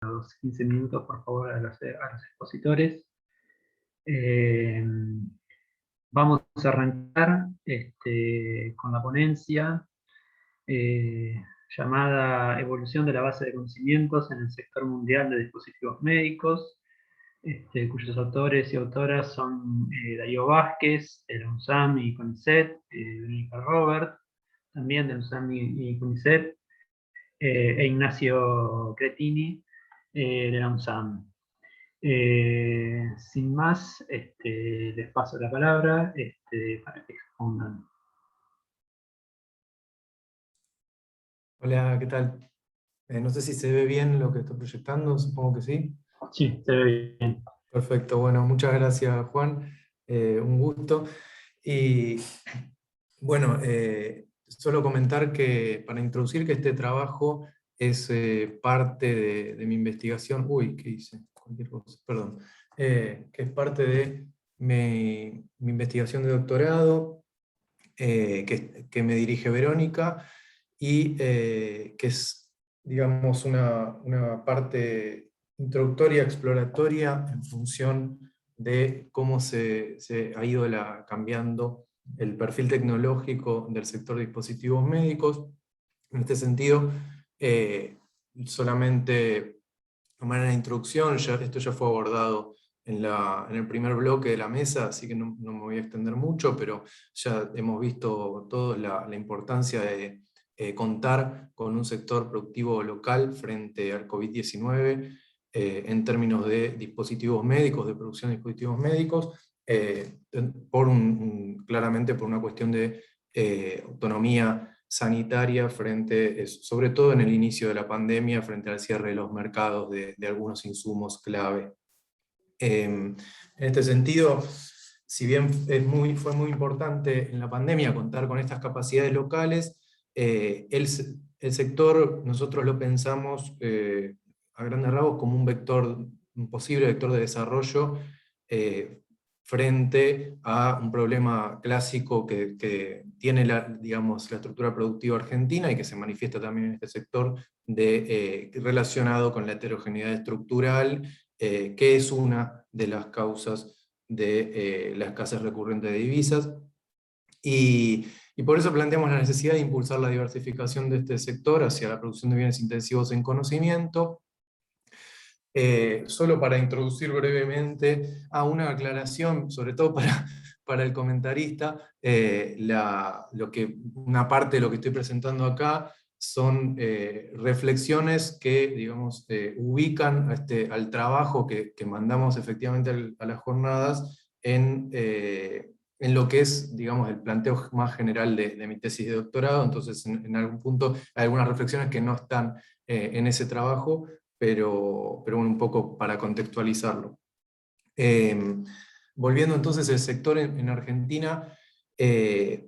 los 15 minutos, por favor, a los expositores. Eh, Vamos a arrancar con la ponencia eh, llamada Evolución de la base de conocimientos en el sector mundial de dispositivos médicos, cuyos autores y autoras son Darío Vázquez, de la UNSAM y CONICET, Verónica Robert, también de la UNSAM y CONICET, e Ignacio Cretini, de la UNSAM. Sin más, les paso la palabra para que expongan. Hola, ¿qué tal? No sé si se ve bien lo que estoy proyectando, supongo que sí. Sí, se ve bien. Perfecto, bueno, muchas gracias, Juan. Un gusto. Y bueno, solo comentar que para introducir que este trabajo es parte de mi investigación. Uy, ¿qué hice? Cualquier cosa, perdón. Que es parte de mi investigación de doctorado, que me dirige Verónica, y que es, digamos, una parte introductoria, exploratoria, en función de cómo se ha ido cambiando el perfil tecnológico del sector de dispositivos médicos. En este sentido, solamente de manera de introducción, esto ya fue abordado en el primer bloque de la mesa, así que no me voy a extender mucho, pero ya hemos visto todos la importancia de contar con un sector productivo local frente al COVID-19 en términos de dispositivos médicos, de producción de dispositivos médicos, claramente por una cuestión de autonomía sanitaria frente, sobre todo en el inicio de la pandemia, frente al cierre de los mercados de algunos insumos clave. En este sentido, si bien fue muy importante en la pandemia contar con estas capacidades locales, el sector nosotros lo pensamos a grandes rasgos como un posible vector de desarrollo frente a un problema clásico que tiene digamos, la estructura productiva argentina y que se manifiesta también en este sector relacionado con la heterogeneidad estructural, que es una de las causas de la escasez recurrente de divisas. Y por eso planteamos la necesidad de impulsar la diversificación de este sector hacia la producción de bienes intensivos en conocimiento. Solo para introducir brevemente una aclaración, sobre todo para el comentarista, una parte de lo que estoy presentando acá son reflexiones que, digamos, ubican al trabajo que mandamos efectivamente a las jornadas en lo que es, digamos, el planteo más general de mi tesis de doctorado. Entonces, en algún punto hay algunas reflexiones que no están en ese trabajo, pero bueno, un poco para contextualizarlo. Volviendo entonces al sector en Argentina,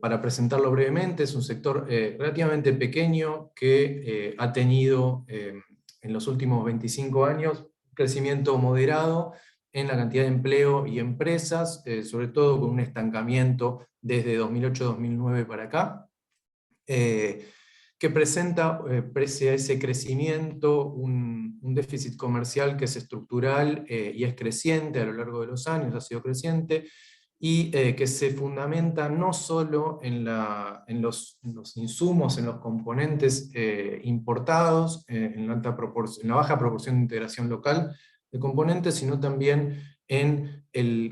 para presentarlo brevemente, es un sector relativamente pequeño que ha tenido en los últimos 25 años un crecimiento moderado en la cantidad de empleo y empresas, sobre todo con un estancamiento desde 2008-2009 para acá. Que presenta, pese a ese crecimiento, un déficit comercial que es estructural y es creciente a lo largo de los años, ha sido creciente, y que se fundamenta no solo en los insumos, en los componentes importados, en la baja proporción de integración local de componentes, sino también en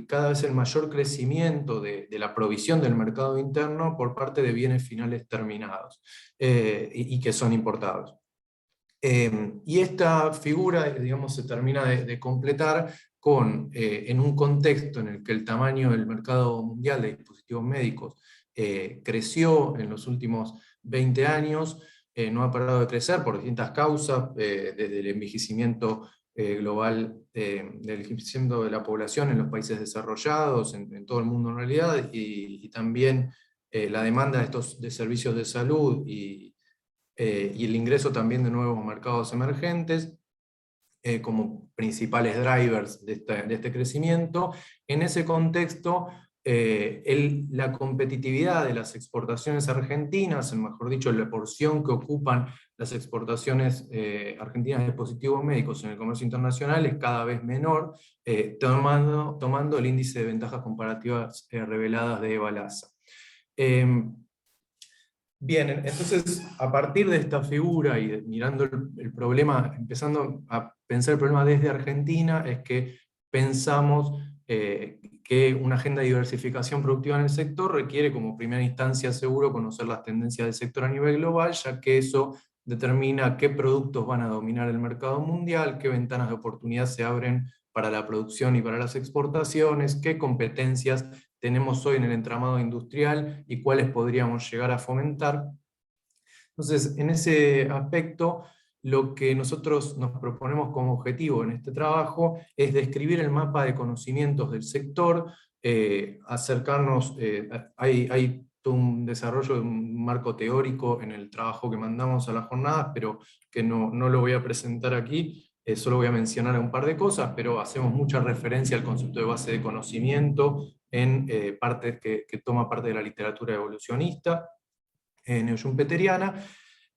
cada vez el mayor crecimiento de la provisión del mercado interno por parte de bienes finales terminados y que son importados. Y esta figura, digamos, se termina de completar en un contexto en el que el tamaño del mercado mundial de dispositivos médicos creció en los últimos 20 años, no ha parado de crecer por distintas causas, desde el envejecimiento global, del envejecimiento de la población en los países desarrollados, en todo el mundo en realidad, y también la demanda de servicios de salud y el ingreso también de nuevos mercados emergentes como principales drivers de este crecimiento. En ese contexto, la competitividad de las exportaciones argentinas, mejor dicho, la porción que ocupan las exportaciones argentinas de dispositivos médicos en el comercio internacional es cada vez menor, tomando el índice de ventajas comparativas reveladas de Balasa. Bien, entonces a partir de esta figura y mirando el problema, empezando a pensar el problema desde Argentina, es que pensamos que una agenda de diversificación productiva en el sector requiere como primera instancia seguro conocer las tendencias del sector a nivel global, ya que eso determina qué productos van a dominar el mercado mundial, qué ventanas de oportunidad se abren para la producción y para las exportaciones, qué competencias tenemos hoy en el entramado industrial y cuáles podríamos llegar a fomentar. Entonces, en ese aspecto, lo que nosotros nos proponemos como objetivo en este trabajo es describir el mapa de conocimientos del sector, acercarnos, hay todo un desarrollo de un marco teórico en el trabajo que mandamos a las jornadas, pero que no lo voy a presentar aquí, solo voy a mencionar un par de cosas, pero hacemos mucha referencia al concepto de base de conocimiento en partes que toma parte de la literatura evolucionista, neoschumpeteriana,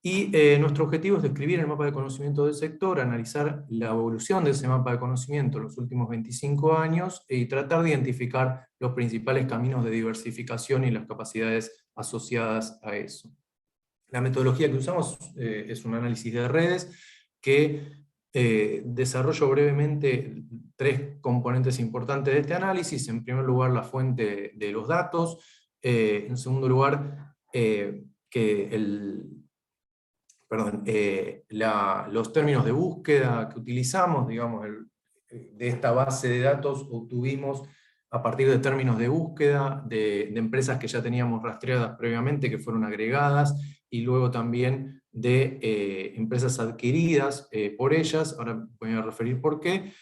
y nuestro objetivo es describir el mapa de conocimiento del sector, analizar la evolución de ese mapa de conocimiento en los últimos 25 años y tratar de identificar los principales caminos de diversificación y las capacidades asociadas a eso. La metodología que usamos es un análisis de redes que desarrollo brevemente tres componentes importantes de este análisis. En primer lugar, la fuente de los datos. En segundo lugar, los términos de búsqueda que utilizamos, digamos, de esta base de datos obtuvimos a partir de términos de búsqueda de empresas que ya teníamos rastreadas previamente, que fueron agregadas, y luego también de empresas adquiridas por ellas, ahora voy a referir por qué.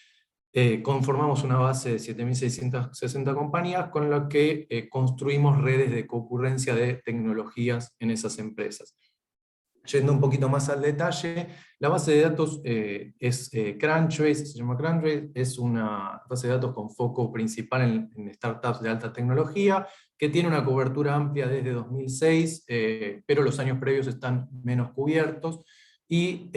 Conformamos una base de 7.660 compañías con la que construimos redes de concurrencia de tecnologías en esas empresas. Yendo un poquito más al detalle, la base de datos es Crunchbase, se llama Crunchbase, es una base de datos con foco principal en startups de alta tecnología, que tiene una cobertura amplia desde 2006, pero los años previos están menos cubiertos, y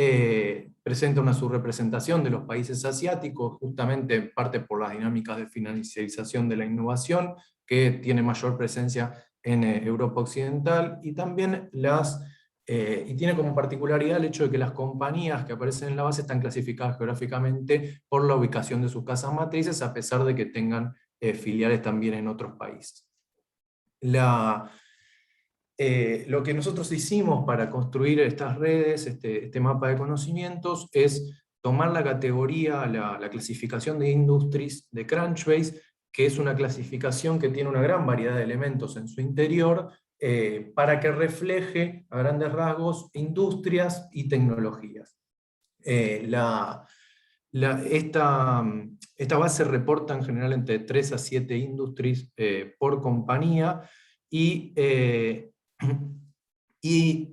presenta una subrepresentación de los países asiáticos, justamente en parte por las dinámicas de financiarización de la innovación, que tiene mayor presencia en Europa Occidental, y también y tiene como particularidad el hecho de que las compañías que aparecen en la base están clasificadas geográficamente por la ubicación de sus casas matrices, a pesar de que tengan filiales también en otros países. Lo que nosotros hicimos para construir estas redes, este mapa de conocimientos, es tomar la categoría, la clasificación de industries de Crunchbase, que es una clasificación que tiene una gran variedad de elementos en su interior, para que refleje a grandes rasgos industrias y tecnologías. Esta base reporta en general entre 3 a 7 industries por compañía, y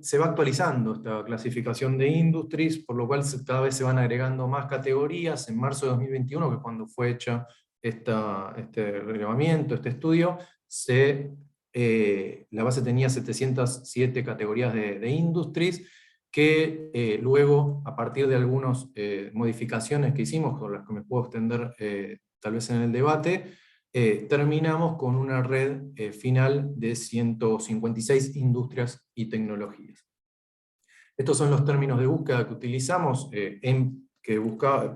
se va actualizando esta clasificación de industries, por lo cual cada vez se van agregando más categorías. En marzo de 2021, que es cuando fue hecha este relevamiento, este estudio, la base tenía 707 categorías de industries, que luego, a partir de algunas modificaciones que hicimos, con las que me puedo extender tal vez en el debate, terminamos con una red final de 156 industrias y tecnologías. Estos son los términos de búsqueda que utilizamos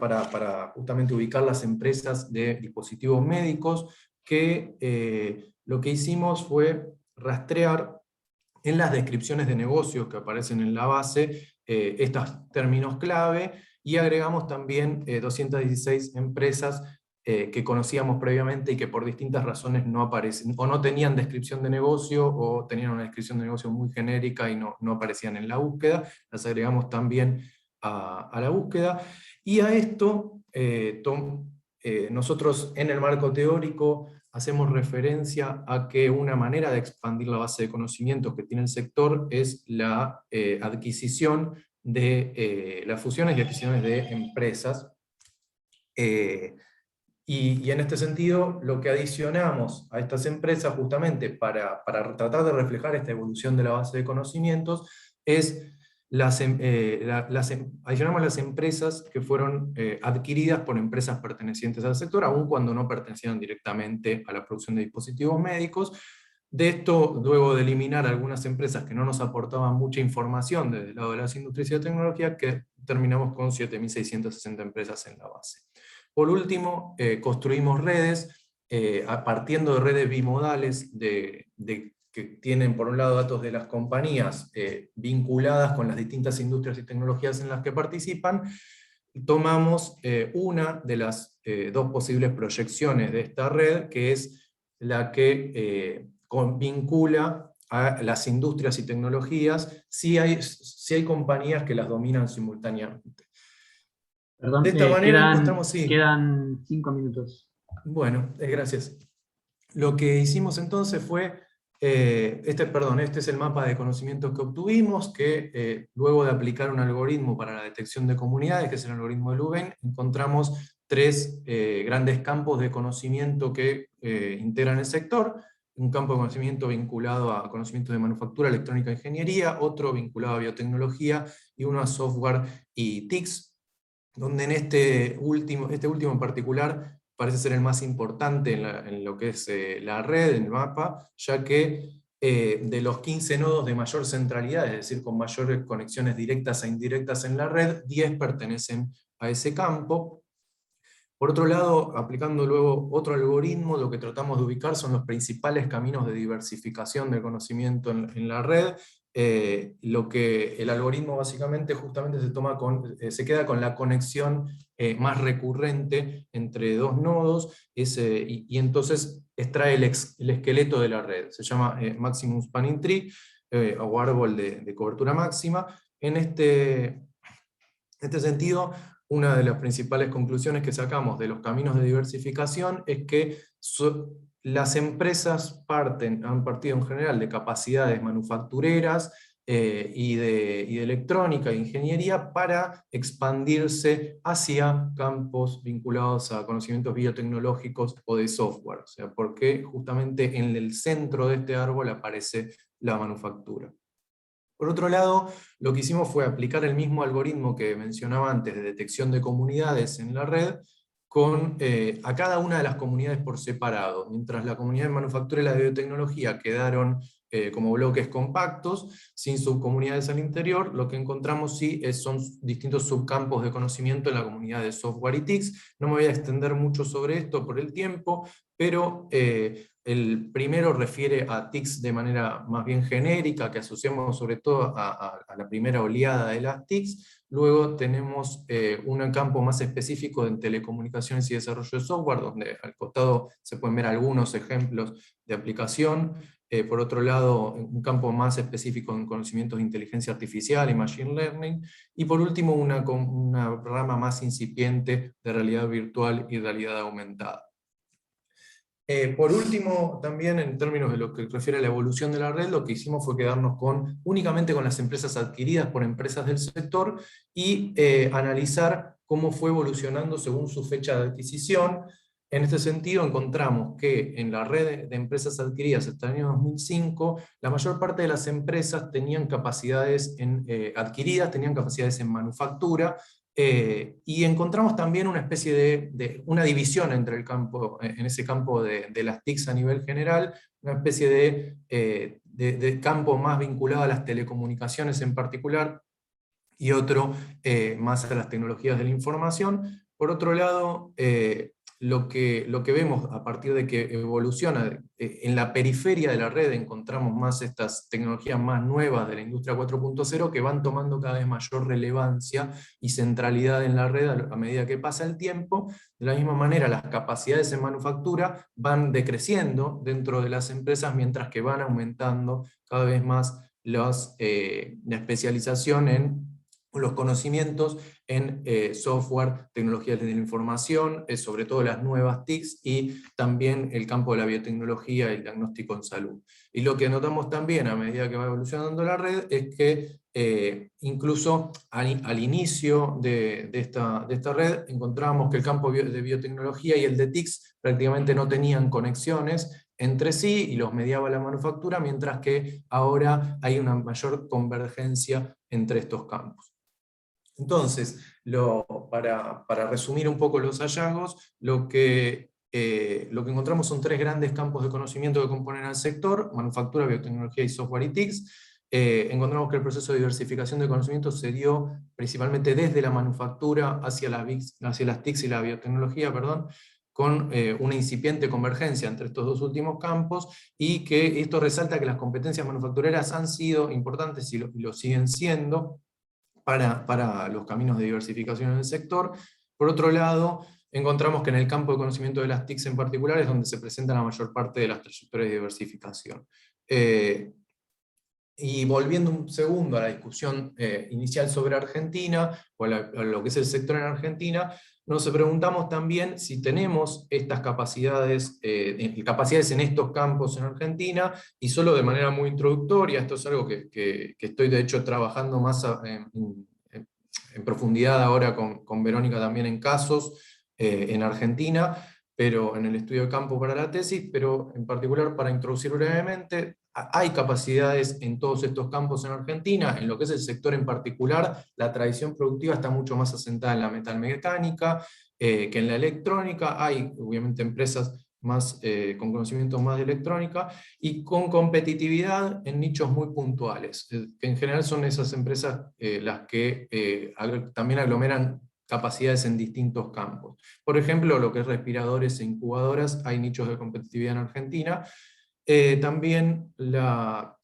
para justamente ubicar las empresas de dispositivos médicos, que lo que hicimos fue rastrear en las descripciones de negocios que aparecen en la base estos términos clave, y agregamos también 216 empresas que conocíamos previamente y que por distintas razones no aparecen, o no tenían descripción de negocio, o tenían una descripción de negocio muy genérica y no aparecían en la búsqueda. Las agregamos también a la búsqueda, y a esto nosotros en el marco teórico hacemos referencia a que una manera de expandir la base de conocimientos que tiene el sector es la adquisición de las fusiones y adquisiciones de empresas. Y en este sentido, lo que adicionamos a estas empresas, justamente para tratar de reflejar esta evolución de la base de conocimientos, es adicionamos las empresas que fueron adquiridas por empresas pertenecientes al sector, aun cuando no pertenecían directamente a la producción de dispositivos médicos. De esto, luego de eliminar algunas empresas que no nos aportaban mucha información desde el lado de las industrias y la tecnología, que terminamos con 7.660 empresas en la base. Por último, construimos redes, partiendo de redes bimodales que tienen por un lado datos de las compañías vinculadas con las distintas industrias y tecnologías en las que participan. Tomamos una de las dos posibles proyecciones de esta red, que es la que vincula a las industrias y tecnologías si hay compañías que las dominan simultáneamente. Perdón, De esta manera encontramos, sí. quedan 5 minutos. Bueno, gracias. Lo que hicimos entonces fue, este es el mapa de conocimientos que obtuvimos, que luego de aplicar un algoritmo para la detección de comunidades, que es el algoritmo de Louvain, encontramos 3 grandes campos de conocimiento que integran el sector. Un campo de conocimiento vinculado a conocimientos de manufactura, electrónica e ingeniería, otro vinculado a biotecnología, y uno a software y TICs, donde en este último en particular parece ser el más importante en lo que es la red, en el mapa, ya que de los 15 nodos de mayor centralidad, es decir, con mayores conexiones directas e indirectas en la red, 10 pertenecen a ese campo. Por otro lado, aplicando luego otro algoritmo, lo que tratamos de ubicar son los principales caminos de diversificación del conocimiento en la red. Lo que el algoritmo básicamente justamente se queda con la conexión más recurrente entre dos nodos, y entonces extrae el esqueleto de la red. Se llama Maximum Spanning Tree, o árbol de cobertura máxima. En este sentido, una de las principales conclusiones que sacamos de los caminos de diversificación es que las empresas han partido en general de capacidades manufactureras y de electrónica e ingeniería para expandirse hacia campos vinculados a conocimientos biotecnológicos o de software. O sea, porque justamente en el centro de este árbol aparece la manufactura. Por otro lado, lo que hicimos fue aplicar el mismo algoritmo que mencionaba antes de detección de comunidades en la red a cada una de las comunidades por separado. Mientras la comunidad de manufactura y la de biotecnología quedaron como bloques compactos, sin subcomunidades al interior, lo que encontramos sí son distintos subcampos de conocimiento en la comunidad de software y TICs. No me voy a extender mucho sobre esto por el tiempo, pero el primero refiere a TICs de manera más bien genérica, que asociamos sobre todo a la primera oleada de las TICs. Luego tenemos un campo más específico en telecomunicaciones y desarrollo de software, donde al costado se pueden ver algunos ejemplos de aplicación. Por otro lado, un campo más específico en conocimientos de inteligencia artificial y machine learning. Y por último, una rama más incipiente de realidad virtual y realidad aumentada. Por último, también en términos de lo que refiere a la evolución de la red, lo que hicimos fue quedarnos únicamente con las empresas adquiridas por empresas del sector y analizar cómo fue evolucionando según su fecha de adquisición. En este sentido, encontramos que en la red de empresas adquiridas hasta el año 2005, la mayor parte de las empresas tenían capacidades adquiridas, tenían capacidades en manufactura, y encontramos también una especie de una división entre en ese campo de las TICs a nivel general, una especie de campo más vinculado a las telecomunicaciones en particular, y otro más a las tecnologías de la información. Por otro lado, lo que vemos a partir de que evoluciona, en la periferia de la red encontramos más estas tecnologías más nuevas de la industria 4.0 que van tomando cada vez mayor relevancia y centralidad en la red a medida que pasa el tiempo. De la misma manera, las capacidades en manufactura van decreciendo dentro de las empresas, mientras que van aumentando cada vez más la especialización en los conocimientos en software, tecnologías de la información, sobre todo las nuevas TICs, y también el campo de la biotecnología y el diagnóstico en salud. Y lo que notamos también a medida que va evolucionando la red es que incluso al inicio de esta red encontramos que el campo de biotecnología y el de TICs prácticamente no tenían conexiones entre sí y los mediaba la manufactura, mientras que ahora hay una mayor convergencia entre estos campos. Entonces, para resumir un poco los hallazgos, lo que encontramos son 3 grandes campos de conocimiento que componen al sector: manufactura, biotecnología y software y TICs. Encontramos que el proceso de diversificación de conocimiento se dio principalmente desde la manufactura hacia las TICs y la biotecnología, perdón, con una incipiente convergencia entre estos 2 últimos campos, y que esto resalta que las competencias manufactureras han sido importantes y lo siguen siendo para los caminos de diversificación en el sector. Por otro lado, encontramos que en el campo de conocimiento de las TICs en particular es donde se presenta la mayor parte de las trayectorias de diversificación. Y volviendo un segundo a la discusión inicial sobre Argentina, o a lo que es el sector en Argentina, nos preguntamos también si tenemos estas capacidades en estos campos en Argentina, y solo de manera muy introductoria, esto es algo que estoy de hecho trabajando más en profundidad ahora con Verónica también en casos en Argentina, pero en el estudio de campo para la tesis, pero en particular para introducir brevemente, hay capacidades en todos estos campos en Argentina. En lo que es el sector en particular, la tradición productiva está mucho más asentada en la metalmecánica que en la electrónica. Hay obviamente empresas más, con conocimiento más de electrónica, y con competitividad en nichos muy puntuales, que en general son esas empresas las que también aglomeran capacidades en distintos campos. Por ejemplo, lo que es respiradores e incubadoras, hay nichos de competitividad en Argentina. También las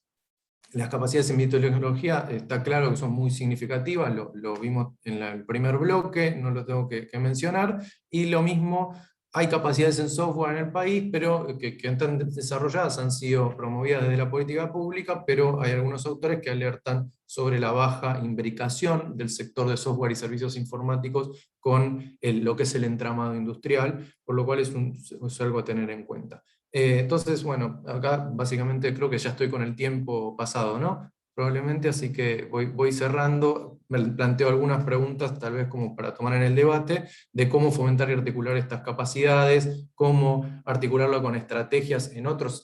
capacidades en biotecnología está claro que son muy significativas, lo vimos en el primer bloque, no lo tengo que mencionar, y lo mismo, hay capacidades en software en el país, pero que están desarrolladas, han sido promovidas desde la política pública, pero hay algunos autores que alertan sobre la baja imbricación del sector de software y servicios informáticos con lo que es el entramado industrial, por lo cual es algo a tener en cuenta. Entonces, bueno, acá básicamente creo que ya estoy con el tiempo pasado, ¿no? Probablemente, así que voy cerrando. Me planteo algunas preguntas, tal vez como para tomar en el debate, de cómo fomentar y articular estas capacidades, cómo articularlo con estrategias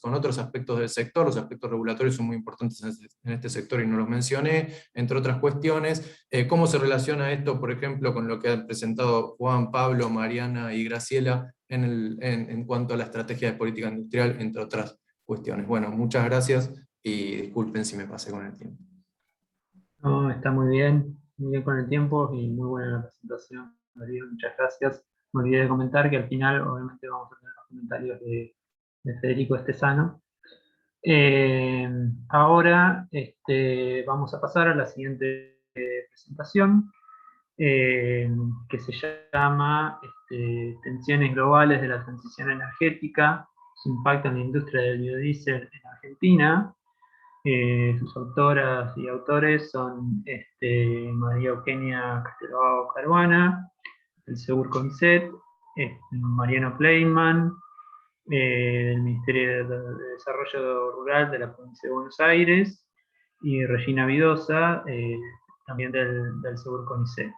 con otros aspectos del sector. Los aspectos regulatorios son muy importantes en este sector y no los mencioné, entre otras cuestiones. Cómo se relaciona esto, por ejemplo, con lo que han presentado Juan, Pablo, Mariana y Graciela en cuanto a la estrategia de política industrial, entre otras cuestiones. Bueno, muchas gracias y disculpen si me pasé con el tiempo. No, está muy bien con el tiempo y muy buena la presentación, Darío, muchas gracias. Me olvidé de comentar que al final obviamente vamos a tener los comentarios de Federico Estesano. Ahora vamos a pasar a la siguiente presentación, que se llama Tensiones globales de la transición energética, su impacto en la industria del biodiesel en Argentina. Sus autoras y autores son María Eugenia Castelao Caruana, del Segur Concet, Mariano Kleiman, del Ministerio de Desarrollo Rural de la Provincia de Buenos Aires, y Regina Vidosa, también del Segur Concet.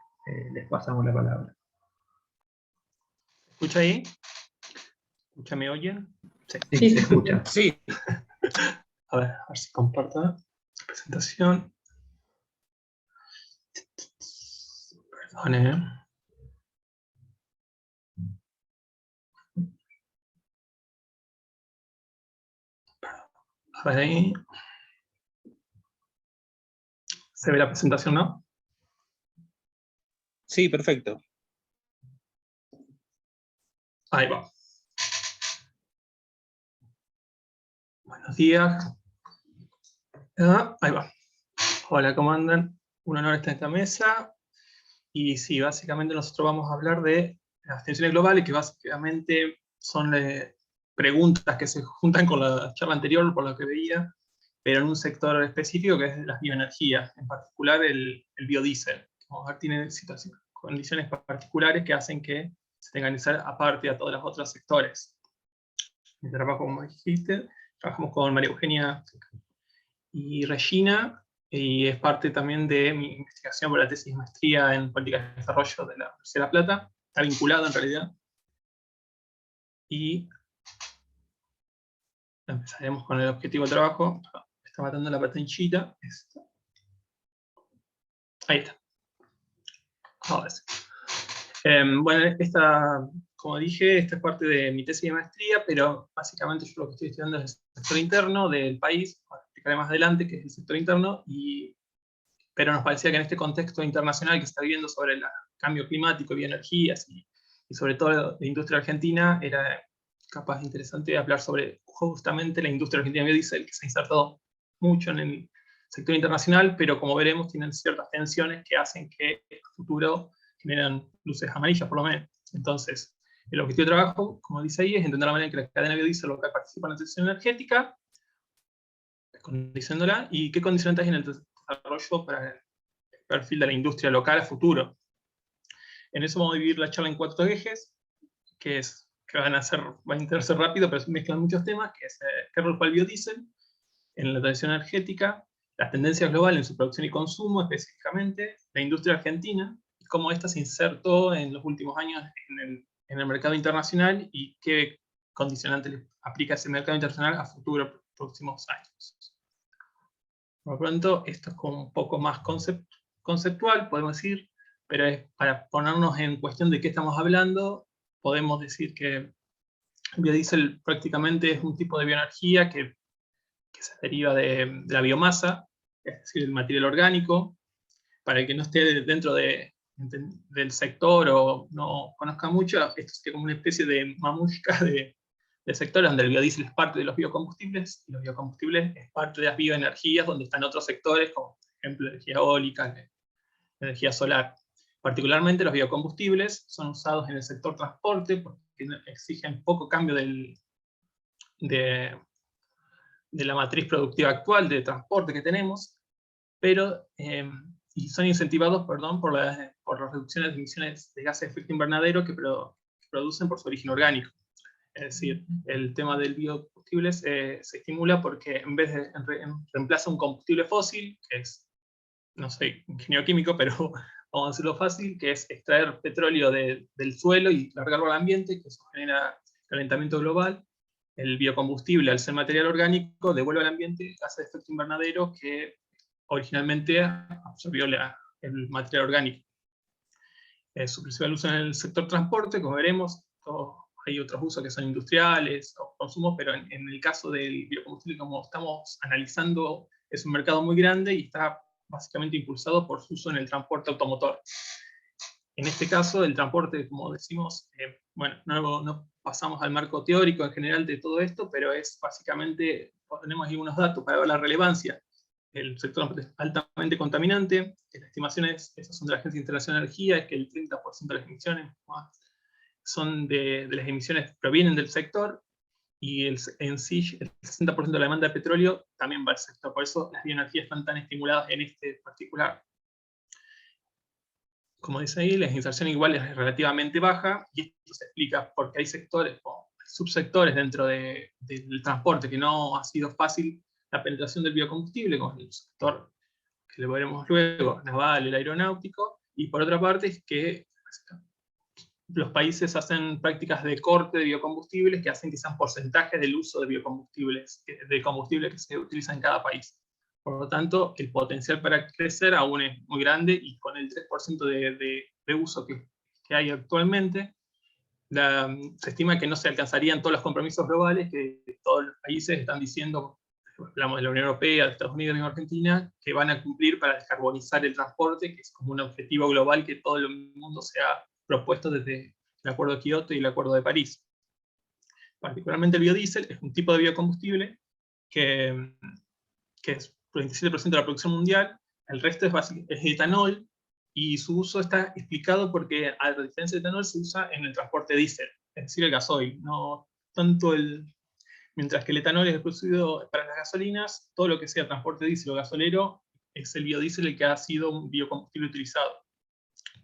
Les pasamos la palabra. ¿Escucha ahí? ¿Escucha, me oyen? Sí, se escucha. Sí. A ver si comparto la presentación. Perdone. A ver ahí. ¿Se ve la presentación, no? Sí, perfecto. Ahí va. Buenos días. Ahí va. Hola, ¿cómo andan? Un honor estar en esta mesa. Y sí, básicamente nosotros vamos a hablar de las tensiones globales, que básicamente son preguntas que se juntan con la charla anterior, por lo que veía, pero en un sector específico que es las bioenergías, en particular el biodiesel. Vamos a ver, tiene condiciones particulares que hacen que se tengan que hacer aparte a todos los otros sectores. Mi trabajo, como dijiste, trabajamos con María Eugenia y Regina, y es parte también de mi investigación por la tesis de maestría en políticas de desarrollo de la Universidad de La Plata. Está vinculado en realidad. Y empezaremos con el objetivo de trabajo. Está matando la pantallita. Ahí está. Ahora sí. Bueno, como dije, esta es parte de mi tesis de maestría, pero básicamente yo lo que estoy estudiando es el sector interno del país, explicaré más adelante qué es el sector interno, pero nos parecía que en este contexto internacional que se está viviendo sobre el cambio climático, bioenergías y sobre todo la industria argentina, era capaz interesante hablar sobre justamente la industria argentina de biodiesel, que se ha insertado mucho en el sector internacional, pero como veremos tienen ciertas tensiones que hacen que en el futuro generan luces amarillas, por lo menos. Entonces, el objetivo de trabajo, como dice ahí, es entender la manera en que la cadena biodiesel local participa en la transición energética, condicionándola, y qué condicionantes hay en el desarrollo para el perfil de la industria local a futuro. En eso vamos a dividir la charla en 4 ejes, que van a interesar rápido, pero mezclan muchos temas, que es qué rol juega el biodiesel en la transición energética, las tendencias globales en su producción y consumo, específicamente, la industria argentina, y cómo esta se insertó en los últimos años en el mercado internacional y qué condicionantes le aplica ese mercado internacional a futuro, próximos años. Por lo pronto, esto es como un poco más conceptual, podemos decir, pero es para ponernos en cuestión de qué estamos hablando, podemos decir que el biodiesel prácticamente es un tipo de bioenergía que se deriva de la biomasa, es decir, el material orgánico. Para el que no esté dentro del sector o no conozca mucho, esto es como una especie de mamushka de sectores donde el biodiesel es parte de los biocombustibles, y los biocombustibles es parte de las bioenergías, donde están otros sectores, como por ejemplo energía eólica, energía solar. Particularmente los biocombustibles son usados en el sector transporte, porque exigen poco cambio de la matriz productiva actual de transporte que tenemos, pero, y son incentivados, perdón, por las reducciones de emisiones de gases de efecto invernadero que producen por su origen orgánico. Es decir, el tema del biocombustible se estimula porque en vez de reemplaza un combustible fósil, que es, no sé, ingeniero químico, pero vamos a decirlo fácil, que es extraer petróleo del suelo y largarlo al ambiente, que eso genera calentamiento global. El biocombustible, al ser material orgánico, devuelve al ambiente gases de efecto invernadero que originalmente absorbió el material orgánico. Su principal uso en el sector transporte, como veremos, hay otros usos que son industriales o consumos, pero en el caso del biocombustible, como estamos analizando, es un mercado muy grande y está básicamente impulsado por su uso en el transporte automotor. En este caso, el transporte, como decimos, bueno, no pasamos al marco teórico en general de todo esto, pero es básicamente, tenemos ahí unos datos para ver la relevancia. El sector es altamente contaminante, las estimaciones, esas son de la Agencia Internacional de Energía, es que el 30% de las emisiones son de las emisiones provienen del sector, y en sí el 60% de la demanda de petróleo también va al sector. Por eso las bioenergías están tan estimuladas en este particular. Como dice ahí, la inserción igual es relativamente baja, y esto se explica porque hay sectores o subsectores dentro del transporte que no ha sido fácil la penetración del biocombustible, como el sector que lo veremos luego, naval, el aeronáutico, y por otra parte es que los países hacen prácticas de corte de biocombustibles que hacen que sean porcentajes del uso de biocombustibles, de combustible que se utiliza en cada país. Por lo tanto, el potencial para crecer aún es muy grande, y con el 3% de uso que hay actualmente, se estima que no se alcanzarían todos los compromisos globales que todos los países están diciendo, hablamos de la Unión Europea, de Estados Unidos y de Argentina, que van a cumplir para descarbonizar el transporte, que es como un objetivo global que todo el mundo se ha propuesto desde el Acuerdo de Kioto y el Acuerdo de París. Particularmente el biodiesel es un tipo de biocombustible que es 27% de la producción mundial, el resto es etanol, y su uso está explicado porque, a diferencia del etanol, se usa en el transporte diésel, es decir, el gasoil. No tanto mientras que el etanol es producido para las gasolinas, todo lo que sea transporte diésel o gasolero es el biodiesel el que ha sido un biocombustible utilizado.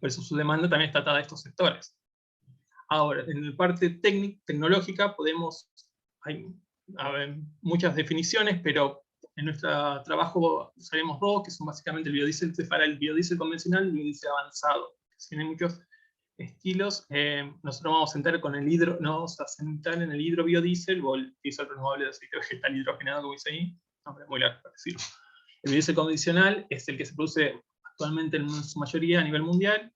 Por eso su demanda también está atada a estos sectores. Ahora, en la parte tecnológica hay muchas definiciones, pero en nuestro trabajo usaremos dos, que son básicamente el biodiesel, separa el biodiesel convencional y el biodiesel avanzado. Tiene muchos estilos. Nosotros vamos a sentar en el hidrobiodiesel, o el diésel renovable de aceite vegetal hidrogenado, como dice ahí. Nombre muy largo para decirlo. El biodiesel convencional es el que se produce actualmente en su mayoría a nivel mundial,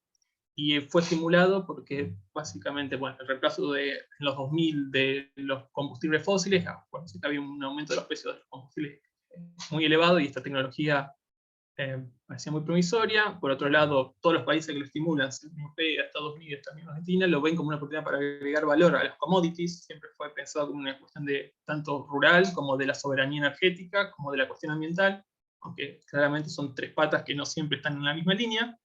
y fue estimulado porque básicamente, bueno, el reemplazo en los 2000 de los combustibles fósiles, bueno, sí que había un aumento de los precios de los combustibles muy elevado, y esta tecnología parecía muy promisoria. Por otro lado, todos los países que lo estimulan, Unión Europea, Estados Unidos, también Argentina, lo ven como una oportunidad para agregar valor a las commodities. Siempre fue pensado como una cuestión de tanto rural, como de la soberanía energética, como de la cuestión ambiental, aunque claramente son tres patas que no siempre están en la misma línea.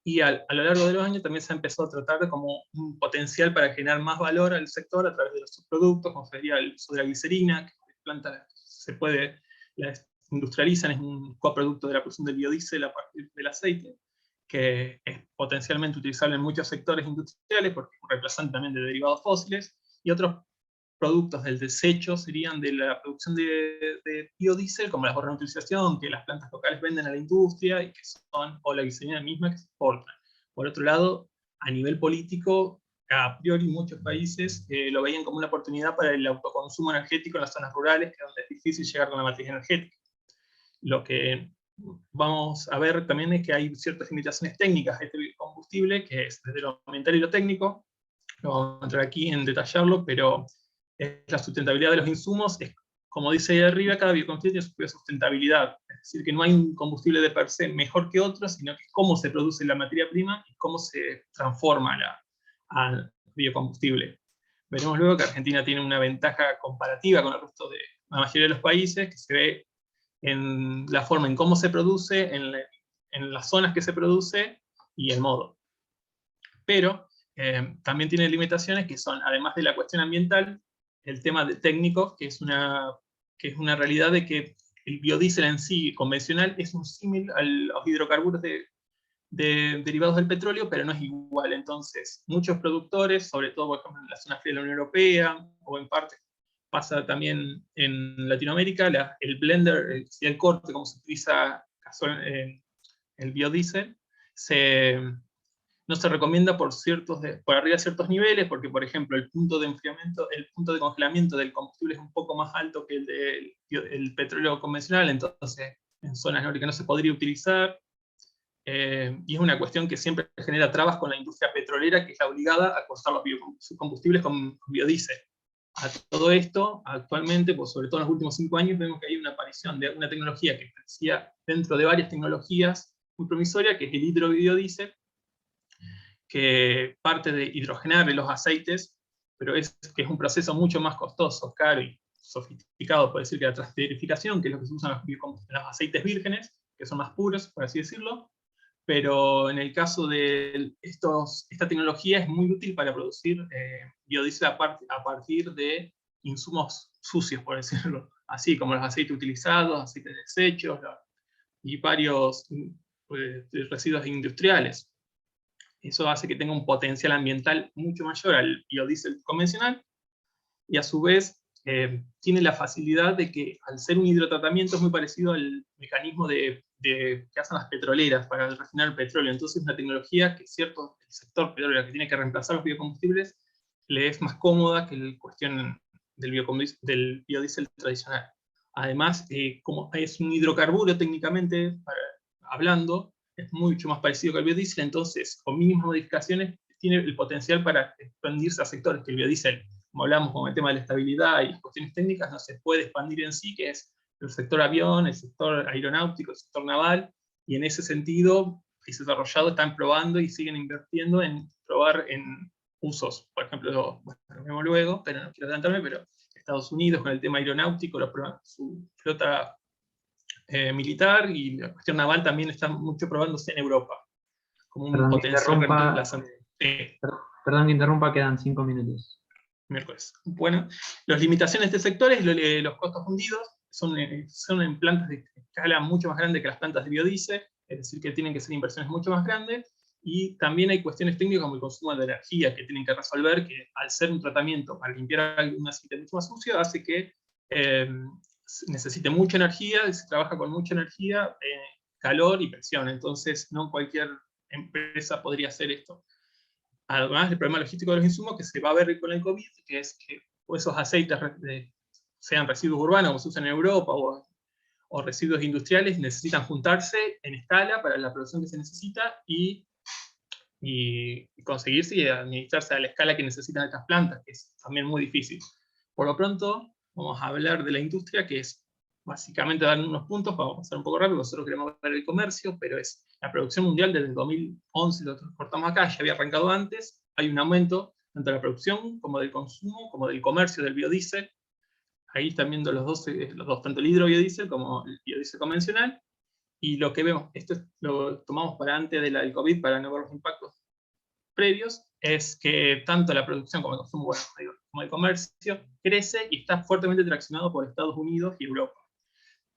Y a lo largo de los años también se ha empezado a tratar como un potencial para generar más valor al sector a través de los subproductos, como sería el uso de la glicerina, que la planta la industrializan, es un coproducto de la producción del biodiesel a partir del aceite, que es potencialmente utilizable en muchos sectores industriales, porque es un reemplazante también de derivados fósiles, y otros productos del desecho serían de la producción de biodiesel, como la reutilización, que las plantas locales venden a la industria, y que son, o la glicerina misma que se exporta. Por otro lado, a nivel político, a priori muchos países lo veían como una oportunidad para el autoconsumo energético en las zonas rurales, que es donde es difícil llegar con la matriz energética. Lo que vamos a ver también es que hay ciertas limitaciones técnicas de este combustible, que es desde lo ambiental y lo técnico. No vamos a entrar aquí en detallarlo, pero la sustentabilidad de los insumos es, como dice ahí arriba, cada biocombustible tiene su propia sustentabilidad. Es decir, que no hay un combustible de per se mejor que otro, sino que es cómo se produce la materia prima y cómo se transforma al biocombustible. Veremos luego que Argentina tiene una ventaja comparativa con el resto de la mayoría de los países, que se ve en la forma en cómo se produce, en las zonas que se produce y el modo. Pero también tiene limitaciones que son, además de la cuestión ambiental, el tema técnico, que es una realidad de que el biodiesel en sí convencional es un símil a los hidrocarburos derivados del petróleo, pero no es igual. Entonces, muchos productores, sobre todo por ejemplo, en la zona fría de la Unión Europea, o en parte pasa también en Latinoamérica, el blender, el corte, como se utiliza el biodiesel, no se recomienda por arriba de ciertos niveles, porque por ejemplo el punto de enfriamiento, el punto de congelamiento del combustible es un poco más alto que el del petróleo convencional, entonces en zonas nórdicas no se podría utilizar, y es una cuestión que siempre genera trabas con la industria petrolera, que es la obligada a cortar los combustibles con biodiesel. A todo esto, actualmente, pues sobre todo en los últimos 5 años, vemos que hay una aparición de una tecnología que parecía dentro de varias tecnologías muy promisoria, que es el hidrobiodiesel, que parte de hidrogenar los aceites, pero que es un proceso mucho más costoso, caro y sofisticado, por decir, que la transesterificación, que es lo que se usa en los aceites vírgenes, que son más puros, por así decirlo. Pero en el caso de esta tecnología es muy útil para producir biodiesel a partir de insumos sucios, por decirlo así, como los aceites utilizados, aceites de desechos y varios residuos industriales. Eso hace que tenga un potencial ambiental mucho mayor al biodiesel convencional, y a su vez tiene la facilidad de que, al ser un hidrotratamiento, es muy parecido al mecanismo que hacen las petroleras para refinar el petróleo. Entonces es una tecnología que el sector petrolero que tiene que reemplazar los biocombustibles le es más cómoda que la cuestión del biodiesel tradicional. Además, como es un hidrocarburo técnicamente hablando, es mucho más parecido que el biodiesel, entonces con mínimas modificaciones tiene el potencial para expandirse a sectores que el biodiesel, como hablamos con el tema de la estabilidad y las cuestiones técnicas, no se puede expandir en sí, que es el sector avión, el sector aeronáutico, el sector naval, y en ese sentido, países desarrollados están probando y siguen invirtiendo en probar en usos. Por ejemplo, bueno, lo vemos luego, pero no quiero adelantarme, pero Estados Unidos con el tema aeronáutico, su flota militar, y la cuestión naval también está mucho probándose en Europa, como un potencial reemplazante. Perdón que interrumpa, quedan 5 minutos. Miércoles. Bueno, las limitaciones de este sector es los costos fundidos, son en plantas de escala mucho más grande que las plantas de biodiesel, es decir, que tienen que ser inversiones mucho más grandes, y también hay cuestiones técnicas como el consumo de energía que tienen que resolver, que al ser un tratamiento para limpiar un aceite mucho más sucio, hace que necesite mucha energía, se trabaja con mucha energía, calor y presión, entonces no cualquier empresa podría hacer esto. Además, el problema logístico de los insumos que se va a ver con el COVID, que es que esos aceites, sean residuos urbanos, como se usan en Europa, o residuos industriales necesitan juntarse en escala para la producción que se necesita y conseguirse y administrarse a la escala que necesitan estas plantas, que es también muy difícil. Por lo pronto, vamos a hablar de la industria, que es básicamente dar unos puntos, vamos a pasar un poco rápido, nosotros queremos ver el comercio, pero es la producción mundial desde 2011, lo cortamos acá, ya había arrancado antes, hay un aumento tanto de la producción como del consumo, como del comercio del biodiesel. Ahí están viendo los dos, tanto el hidrobiodiesel como el biodiesel convencional, y lo que vemos, esto lo tomamos para antes de del COVID, para no ver los impactos previos, es que tanto la producción como el consumo, bueno, como el comercio, crece y está fuertemente traccionado por Estados Unidos y Europa.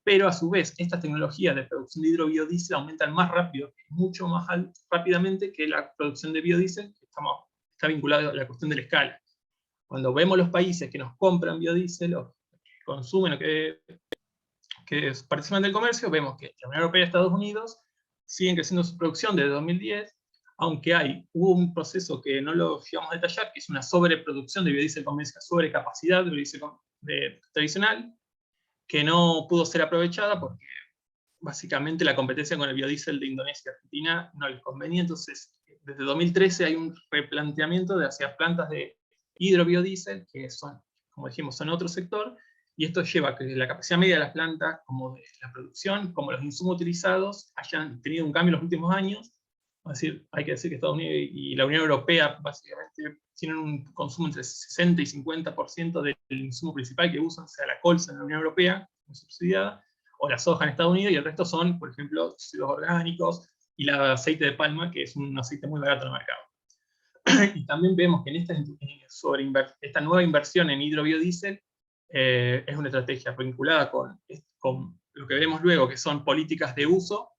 Pero a su vez, estas tecnologías de producción de hidrobiodiesel aumentan más rápido, mucho más rápidamente que la producción de biodiesel, que está vinculado a la cuestión de la escala. Cuando vemos los países que nos compran biodiesel o que consumen o que participan del comercio, vemos que la Unión Europea y Estados Unidos siguen creciendo su producción desde 2010, aunque hubo un proceso que no lo llegamos a detallar, que es una sobreproducción de biodiesel convencional, sobrecapacidad de biodiesel tradicional, que no pudo ser aprovechada porque básicamente la competencia con el biodiesel de Indonesia y Argentina no les convenía. Entonces, desde 2013 hay un replanteamiento hacia plantas de hidrobiodiesel, que son, como dijimos, son otro sector, y esto lleva a que la capacidad media de las plantas, como de la producción, como los insumos utilizados, hayan tenido un cambio en los últimos años. Es decir, hay que decir que Estados Unidos y la Unión Europea básicamente tienen un consumo entre 60 y 50% del insumo principal que usan, sea la colza en la Unión Europea, muy subsidiada, o la soja en Estados Unidos, y el resto son, por ejemplo, ácidos orgánicos y el aceite de palma, que es un aceite muy barato en el mercado. Y también vemos que en esta nueva inversión en hidrobiodiesel es una estrategia vinculada con lo que veremos luego, que son políticas de uso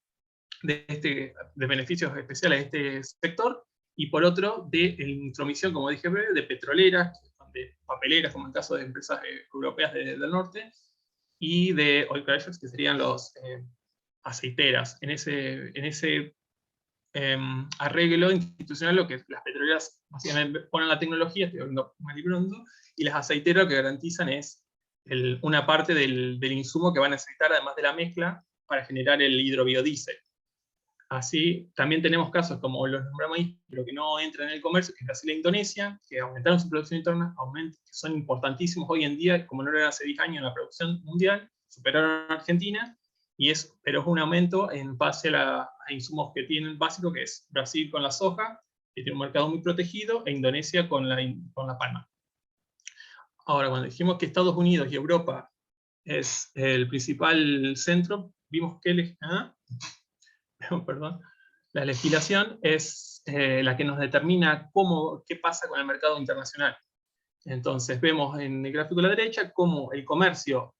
de beneficios especiales de este sector, y por otro, de intromisión, como dije, de petroleras, de papeleras, como en el caso de empresas europeas del norte, y de oil crushers, que serían los aceiteras. En ese arreglo institucional, lo que las petroleras básicamente ponen la tecnología, estoy hablando mal y pronto, y las aceiteras lo que garantizan es una parte del insumo que van a necesitar, además de la mezcla, para generar el hidrobiodiesel. Así, también tenemos casos como los nombramos ahí, pero que no entran en el comercio, que es Brasil e Indonesia, que aumentaron su producción interna, que son importantísimos hoy en día, como no lo eran hace 10 años en la producción mundial, superaron a Argentina, pero es un aumento en base a insumos que tienen básicos, que es Brasil con la soja, que tiene un mercado muy protegido, e Indonesia con la palma. Ahora, cuando dijimos que Estados Unidos y Europa es el principal centro, vimos que perdón, la legislación es la que nos determina qué pasa con el mercado internacional. Entonces vemos en el gráfico de la derecha cómo el comercio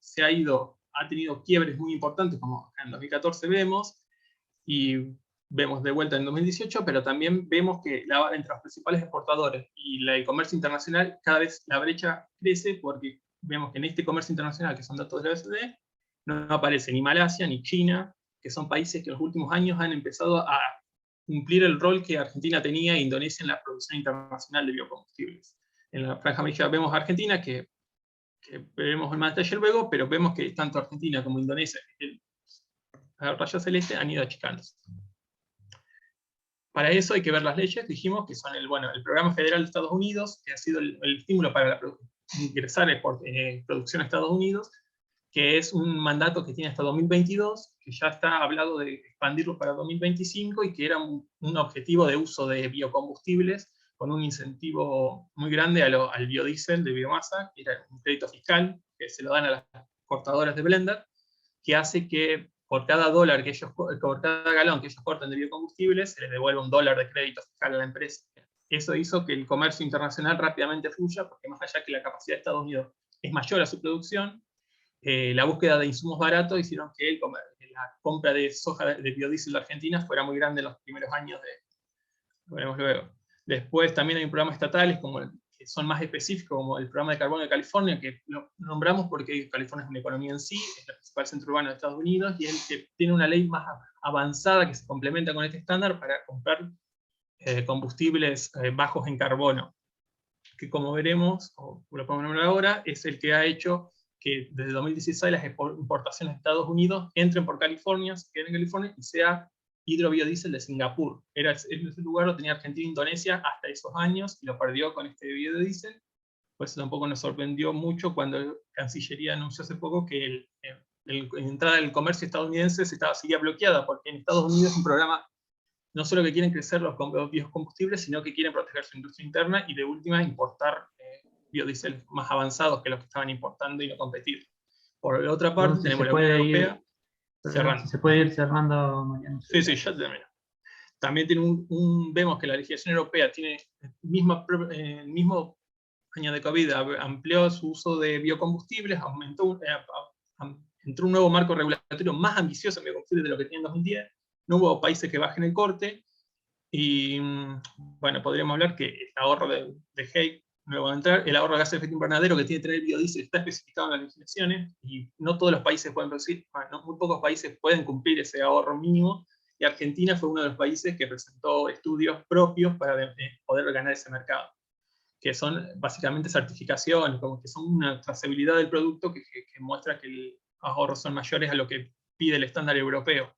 ha tenido quiebres muy importantes, como en 2014 vemos, y vemos de vuelta en 2018, pero también vemos que entre los principales exportadores y el comercio internacional, cada vez la brecha crece, porque vemos que en este comercio internacional, que son datos de la OECD, no aparece ni Malasia ni China, que son países que en los últimos años han empezado a cumplir el rol que Argentina tenía e Indonesia en la producción internacional de biocombustibles. En la franja amarilla vemos a Argentina, que veremos en más detalle luego, pero vemos que tanto Argentina como Indonesia, el rayo celeste, han ido achicándose. Para eso hay que ver las leyes, dijimos, que son el Programa Federal de Estados Unidos, que ha sido el estímulo para ingresar producción a Estados Unidos, que es un mandato que tiene hasta 2022, que ya está hablado de expandirlo para 2025, y que era un objetivo de uso de biocombustibles con un incentivo muy grande al biodiesel de biomasa, que era un crédito fiscal que se lo dan a las cortadoras de blender, que hace que por cada galón que ellos corten de biocombustibles, se les devuelve $1 de crédito fiscal a la empresa. Eso hizo que el comercio internacional rápidamente fluya, porque más allá que la capacidad de Estados Unidos es mayor a su producción, la búsqueda de insumos baratos hicieron que la compra de soja de biodiesel de Argentina fuera muy grande en los primeros años lo veremos luego. Después también hay programas estatales que son más específicos, como el programa de carbono de California, que lo nombramos porque California es una economía en sí, es el principal centro urbano de Estados Unidos, y es el que tiene una ley más avanzada que se complementa con este estándar para comprar combustibles bajos en carbono, que como veremos, o lo podemos nombrar ahora, es el que ha hecho que desde 2016 las importaciones de Estados Unidos entren por California, se queden en California, y sea hidrobiodiesel de Singapur. Era ese lugar lo tenía Argentina e Indonesia hasta esos años, y lo perdió con este biodiesel. Pues tampoco nos sorprendió mucho cuando Cancillería anunció hace poco que la entrada del comercio estadounidense seguía bloqueada, porque en Estados Unidos es un programa no solo que quieren crecer los biocombustibles, sino que quieren proteger su industria interna y de última importar biodiesel más avanzados que los que estaban importando y no competir. Por la otra parte, Entonces, tenemos la Unión Europea cerrando. Si se puede ir cerrando, Mariano. Sí, ya termino. También tiene vemos que la legislación europea tiene el mismo año de COVID, amplió su uso de biocombustibles, entró un nuevo marco regulatorio más ambicioso en biocombustibles de lo que tenía en 2010, no hubo países que bajen el corte, y bueno, podríamos hablar que el ahorro de Hague, no va a entrar, el ahorro de gases de efecto invernadero que tiene que tener el biodiesel está especificado en las legislaciones, y no todos los países pueden producir, muy pocos países pueden cumplir ese ahorro mínimo, y Argentina fue uno de los países que presentó estudios propios para poder ganar ese mercado, que son básicamente certificaciones, como que son una trazabilidad del producto que muestra que los ahorros son mayores a lo que pide el estándar europeo.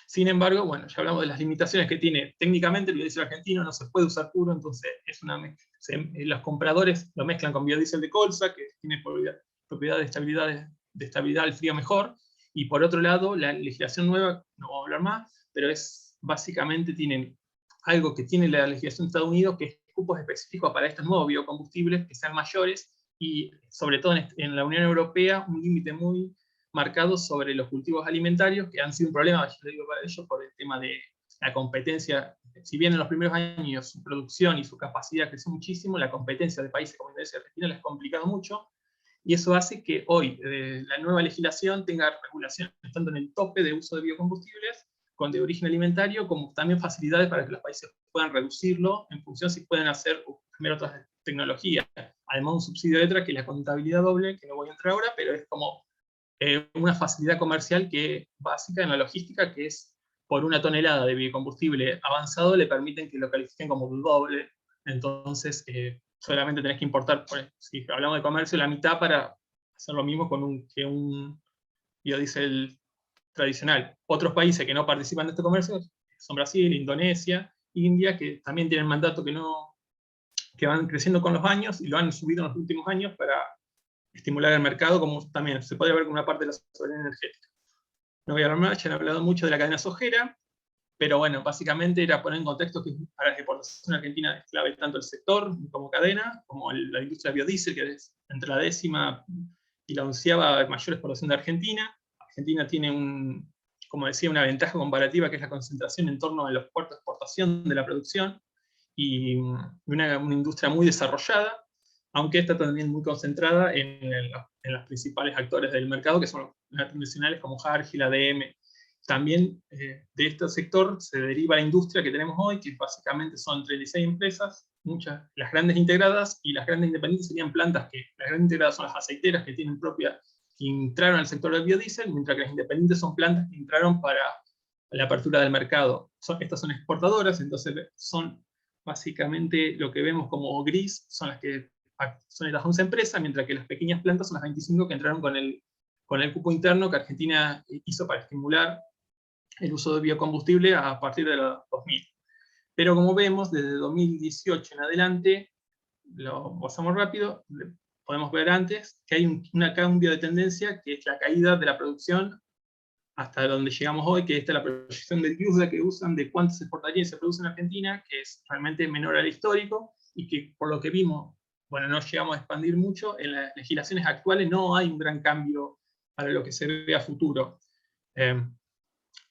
Sin embargo, bueno, ya hablamos de las limitaciones que tiene técnicamente el biodiesel argentino, no se puede usar puro, entonces los compradores lo mezclan con biodiesel de colza, que tiene propiedad de estabilidad al frío mejor, y por otro lado, la legislación nueva, no vamos a hablar más, pero básicamente tienen algo que tiene la legislación de Estados Unidos, que es cupos específicos para estos nuevos biocombustibles que sean mayores, y sobre todo en la Unión Europea, un límite muy marcado sobre los cultivos alimentarios, que han sido un problema, yo le digo, para ellos, por el tema de la competencia. Si bien en los primeros años su producción y su capacidad creció muchísimo, la competencia de países como Indonesia y Argentina les ha complicado mucho, y eso hace que hoy la nueva legislación tenga regulaciones tanto en el tope de uso de biocombustibles con de origen alimentario, como también facilidades para que los países puedan reducirlo en función si pueden hacer cambiar otras tecnologías. Además, un subsidio extra que es la contabilidad doble, que no voy a entrar ahora, pero es como una facilidad comercial básica en la logística, que es por una tonelada de biocombustible avanzado le permiten que lo califiquen como doble. Entonces, solamente tenés que importar, si hablamos de comercio, la mitad para hacer lo mismo que un biodiesel tradicional. Otros países que no participan de este comercio son Brasil, Indonesia, India, que también tienen mandato que van creciendo con los años y lo han subido en los últimos años para estimular el mercado, como también se puede ver con una parte de la soberanía energética. No voy a hablar más, ya han hablado mucho de la cadena sojera, pero bueno, básicamente era poner en contexto que para la exportación argentina es clave tanto el sector como cadena, como la industria biodiesel, que es entre la 10ª y la 11ª mayor exportación de Argentina. Argentina tiene, como decía, una ventaja comparativa, que es la concentración en torno a los puertos de exportación de la producción, y una industria muy desarrollada, aunque está también muy concentrada en los principales actores del mercado, que son las internacionales como Hargill, ADM. También de este sector se deriva la industria que tenemos hoy, que básicamente son 36 empresas, muchas, las grandes integradas, y las grandes independientes serían plantas que, las grandes integradas son las aceiteras que entraron al sector del biodiesel, mientras que las independientes son plantas que entraron para la apertura del mercado. Estas son exportadoras, entonces son básicamente lo que vemos como gris, son las 11 empresas, mientras que las pequeñas plantas son las 25 que entraron con el cupo interno que Argentina hizo para estimular el uso de biocombustible a partir de los 2000. Pero como vemos, desde 2018 en adelante, lo pasamos rápido, podemos ver antes que hay un cambio de tendencia, que es la caída de la producción hasta donde llegamos hoy, que esta es la proyección de USDA que usan de cuánto se exportaría y se produce en Argentina, que es realmente menor al histórico, y que por lo que vimos, bueno, no llegamos a expandir mucho, en las legislaciones actuales no hay un gran cambio para lo que se ve a futuro.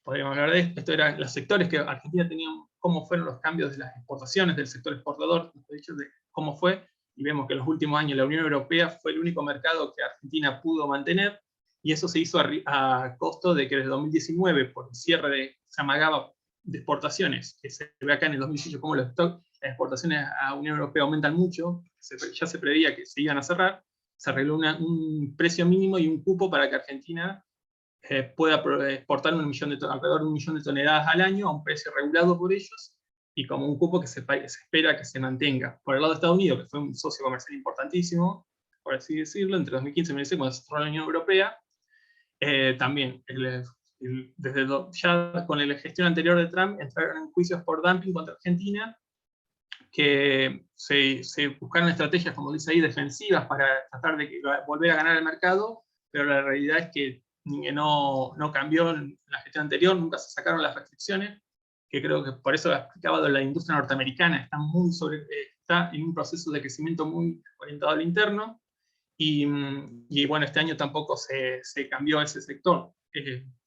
Podríamos hablar de esto. Esto eran los sectores que Argentina tenía, cómo fueron los cambios de las exportaciones del sector exportador, dicho, de cómo fue, y vemos que en los últimos años la Unión Europea fue el único mercado que Argentina pudo mantener, y eso se hizo a costo de que desde 2019, por el cierre se amagaba de exportaciones, que se ve acá en el 2018 como las exportaciones a Unión Europea aumentan mucho, ya se preveía que se iban a cerrar, se arregló un precio mínimo y un cupo para que Argentina pueda exportar alrededor de 1 millón de toneladas al año a un precio regulado por ellos, y como un cupo que se espera que se mantenga. Por el lado de Estados Unidos, que fue un socio comercial importantísimo, por así decirlo, entre 2015 y 2016, cuando se cerró la Unión Europea. También, ya con la gestión anterior de Trump, entraron en juicios por dumping contra Argentina, que se buscaron estrategias, como dice ahí, defensivas para tratar de volver a ganar el mercado, pero la realidad es que no cambió en la gestión anterior, nunca se sacaron las restricciones, que creo que por eso explicaba de la industria norteamericana, está en un proceso de crecimiento muy orientado al interno, y bueno, este año tampoco se cambió ese sector.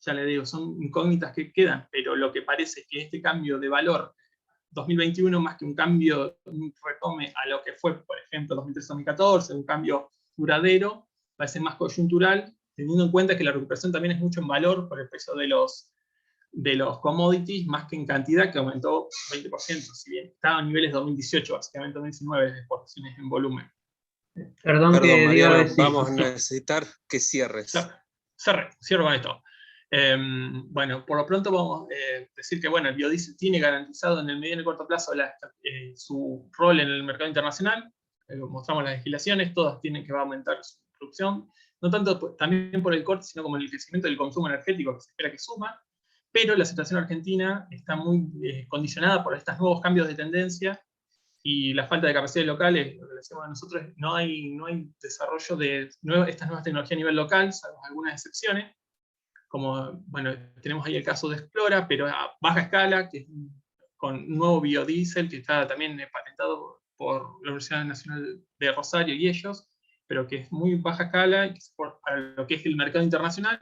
Ya le digo, son incógnitas que quedan, pero lo que parece es que este cambio de valor 2021, más que un cambio, un retome a lo que fue, por ejemplo, 2013-2014, un cambio duradero, parece más coyuntural, teniendo en cuenta que la recuperación también es mucho en valor por el peso de los commodities, más que en cantidad, que aumentó 20%, si bien estaba a niveles de 2018, básicamente 2019, de exportaciones en volumen. Perdón que Mariano, diga, sí, vamos a necesitar que cierres. Cierro con esto. Bueno, por lo pronto vamos a decir que bueno, el biodiesel tiene garantizado en el mediano y corto plazo su rol en el mercado internacional. Mostramos las legislaciones, todas tienen que va a aumentar su producción, no tanto también por el corte, sino como el crecimiento del consumo energético que se espera que suma, pero la situación argentina está muy condicionada por estos nuevos cambios de tendencia y la falta de capacidades locales. Lo que decimos a nosotros, no hay desarrollo de estas nuevas tecnologías a nivel local, salvo algunas excepciones, como, bueno, tenemos ahí el caso de Explora, pero a baja escala, que es con un nuevo biodiesel que está también patentado por la Universidad Nacional de Rosario y ellos, pero que es muy baja escala y que es para lo que es el mercado internacional.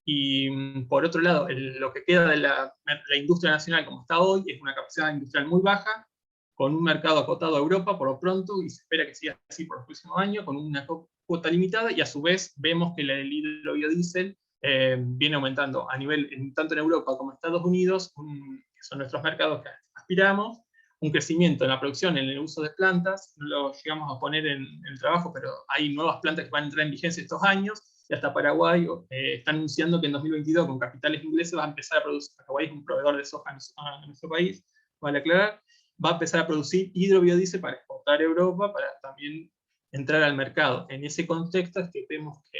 Y por otro lado, lo que queda de la industria nacional como está hoy es una capacidad industrial muy baja, con un mercado acotado a Europa por lo pronto, y se espera que siga así por los próximos años, con una cuota limitada, y a su vez vemos que el hidrobiodiesel viene aumentando a nivel, tanto en Europa como en Estados Unidos, que son nuestros mercados que aspiramos, un crecimiento en la producción, en el uso de plantas, no lo llegamos a poner en el trabajo, pero hay nuevas plantas que van a entrar en vigencia estos años, y hasta Paraguay está anunciando que en 2022 con capitales ingleses va a empezar a producir. Paraguay es un proveedor de soja a nuestro país, vale aclarar, va a empezar a producir hidrobiodiesel para exportar a Europa, para también entrar al mercado. En ese contexto es que vemos que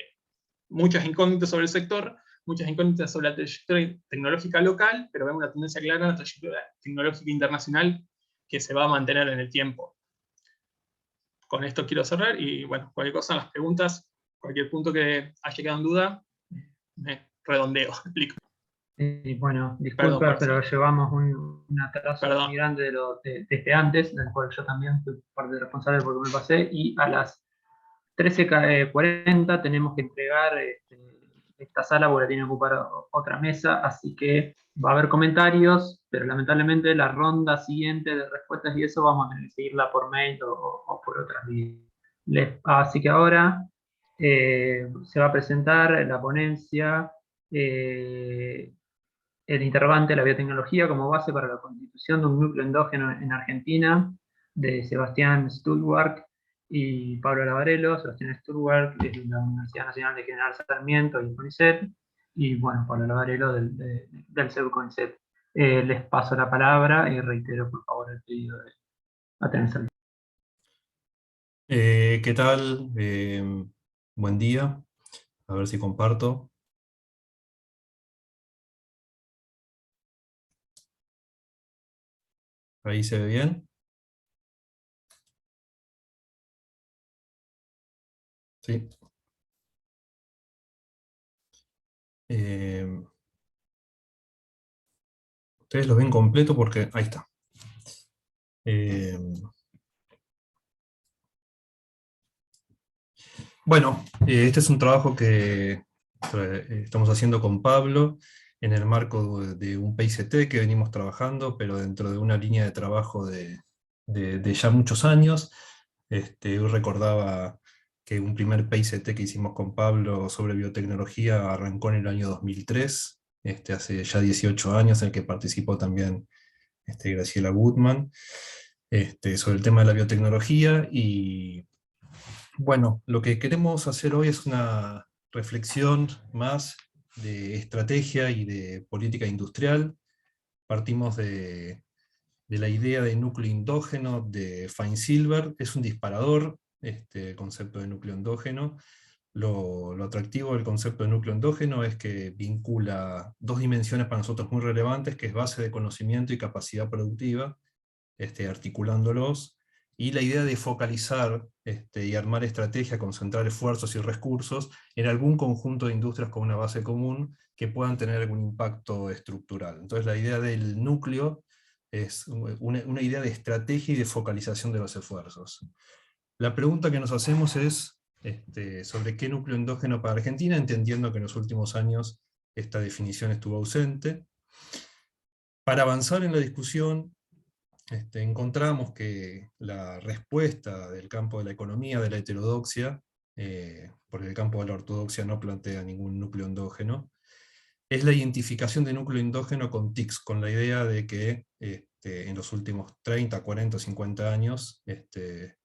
muchas incógnitas sobre el sector, muchas incógnitas sobre la trayectoria tecnológica local, pero vemos una tendencia clara en la trayectoria tecnológica internacional que se va a mantener en el tiempo. Con esto quiero cerrar, y bueno, cualquier cosa, las preguntas, cualquier punto que haya quedado en duda, me redondeo, explico. Bueno, disculpa, pero llevamos un atraso muy grande desde antes, del cual yo también fui parte responsable porque me pasé, y a las 13:40 tenemos que entregar esta sala porque la tiene ocupada otra mesa, así que va a haber comentarios, pero lamentablemente la ronda siguiente de respuestas y eso vamos a tener que seguirla por mail o por otras vías. Así que ahora se va a presentar la ponencia el interrogante, la biotecnología como base para la constitución de un núcleo endógeno en Argentina, de Sebastián Stulwark y Pablo Lavarello. Sebastián Stulwark de la Universidad Nacional de General Sarmiento y el CONICET, y bueno, Pablo Lavarello del CEU CONICET. Les paso la palabra y reitero por favor el pedido de atención. ¿Qué tal? Buen día. A ver si comparto. Ahí se ve bien. Sí. Ustedes lo ven completo porque ahí está. Bueno, este es un trabajo que estamos haciendo con Pablo en el marco de un PICT que venimos trabajando, pero dentro de una línea de trabajo de ya muchos años. Yo recordaba que un primer PICT que hicimos con Pablo sobre biotecnología arrancó en el año 2003, hace ya 18 años, en el que participó también Graciela Gutman, sobre el tema de la biotecnología. Y bueno, lo que queremos hacer hoy es una reflexión más de estrategia y de política industrial. Partimos de la idea de núcleo endógeno de Fine Silver. Es un disparador, el concepto de núcleo endógeno. Lo atractivo del concepto de núcleo endógeno es que vincula dos dimensiones para nosotros muy relevantes, que es base de conocimiento y capacidad productiva, articulándolos, y la idea de focalizar y armar estrategia, concentrar esfuerzos y recursos en algún conjunto de industrias con una base común que puedan tener algún impacto estructural. Entonces la idea del núcleo es una idea de estrategia y de focalización de los esfuerzos. La pregunta que nos hacemos es sobre qué núcleo endógeno para Argentina, entendiendo que en los últimos años esta definición estuvo ausente. Para avanzar en la discusión, encontramos que la respuesta del campo de la economía, de la heterodoxia, porque el campo de la ortodoxia no plantea ningún núcleo endógeno, es la identificación de núcleo endógeno con TICs, con la idea de que en los últimos 30, 40, 50 años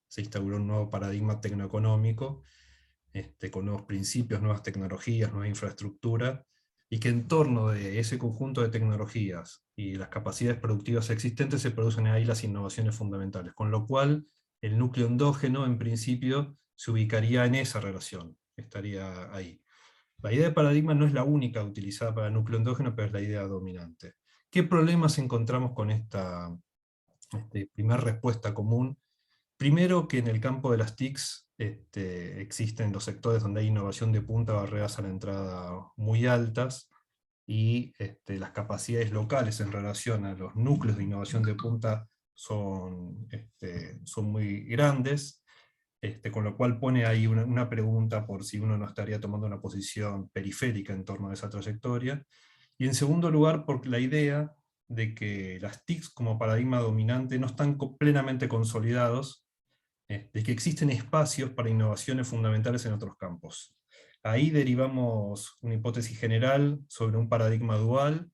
se instauró un nuevo paradigma tecnoeconómico, con nuevos principios, nuevas tecnologías, nueva infraestructura, y que en torno de ese conjunto de tecnologías y las capacidades productivas existentes se producen ahí las innovaciones fundamentales, con lo cual el núcleo endógeno en principio se ubicaría en esa relación, estaría ahí. La idea de paradigma no es la única utilizada para el núcleo endógeno, pero es la idea dominante. ¿Qué problemas encontramos con esta primera respuesta común? Primero, que en el campo de las TICs existen los sectores donde hay innovación de punta, barreras a la entrada muy altas, y las capacidades locales en relación a los núcleos de innovación de punta son muy grandes, con lo cual pone ahí una pregunta por si uno no estaría tomando una posición periférica en torno a esa trayectoria. Y en segundo lugar, por la idea de que las TICs como paradigma dominante no están plenamente consolidados, de que existen espacios para innovaciones fundamentales en otros campos. Ahí derivamos una hipótesis general sobre un paradigma dual,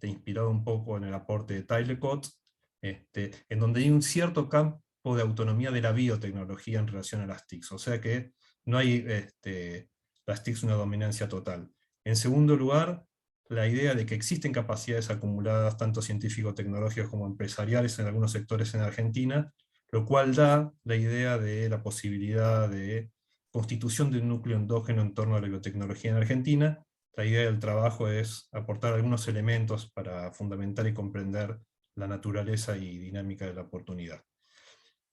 inspirado un poco en el aporte de Tylecott, en donde hay un cierto campo de autonomía de la biotecnología en relación a las TICs, o sea que no hay las TICs una dominancia total. En segundo lugar, la idea de que existen capacidades acumuladas tanto científico-tecnológicas como empresariales en algunos sectores en Argentina, lo cual da la idea de la posibilidad de constitución de un núcleo endógeno en torno a la biotecnología en Argentina. La idea del trabajo es aportar algunos elementos para fundamentar y comprender la naturaleza y dinámica de la oportunidad.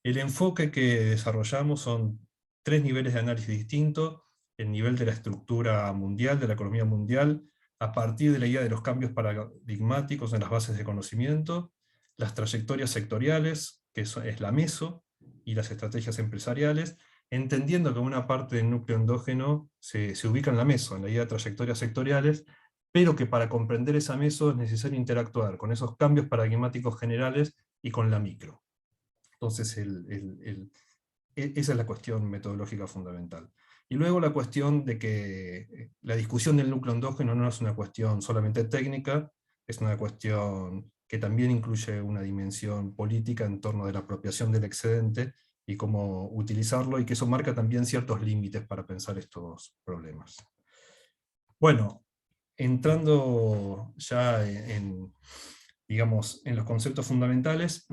El enfoque que desarrollamos son tres niveles de análisis distintos: el nivel de la estructura mundial, de la economía mundial, a partir de la idea de los cambios paradigmáticos en las bases de conocimiento, las trayectorias sectoriales, que es la meso, y las estrategias empresariales, entendiendo que una parte del núcleo endógeno se ubica en la meso, en la idea de trayectorias sectoriales, pero que para comprender esa meso es necesario interactuar con esos cambios paradigmáticos generales y con la micro. Entonces esa es la cuestión metodológica fundamental. Y luego la cuestión de que la discusión del núcleo endógeno no es una cuestión solamente técnica, es una cuestión que también incluye una dimensión política en torno de la apropiación del excedente y cómo utilizarlo, y que eso marca también ciertos límites para pensar estos problemas. Bueno, entrando ya digamos, en los conceptos fundamentales,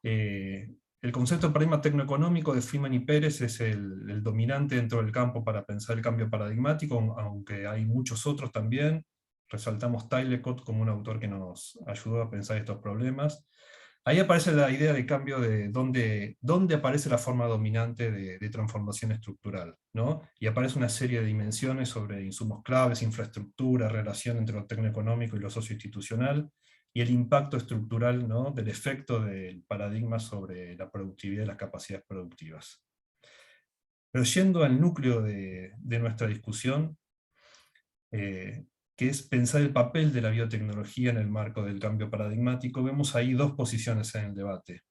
el concepto de paradigma tecnoeconómico de Freeman y Pérez es el dominante dentro del campo para pensar el cambio paradigmático, aunque hay muchos otros también. Resaltamos Tylecott como un autor que nos ayudó a pensar estos problemas. Ahí aparece la idea de cambio de dónde aparece la forma dominante de transformación estructural, ¿no? Y aparece una serie de dimensiones sobre insumos claves, infraestructura, relación entre lo tecnoeconómico y lo socioinstitucional, y el impacto estructural, ¿no?, del efecto del paradigma sobre la productividad y las capacidades productivas. Pero yendo al núcleo de nuestra discusión, que es pensar el papel de la biotecnología en el marco del cambio paradigmático, vemos ahí dos posiciones en el debate.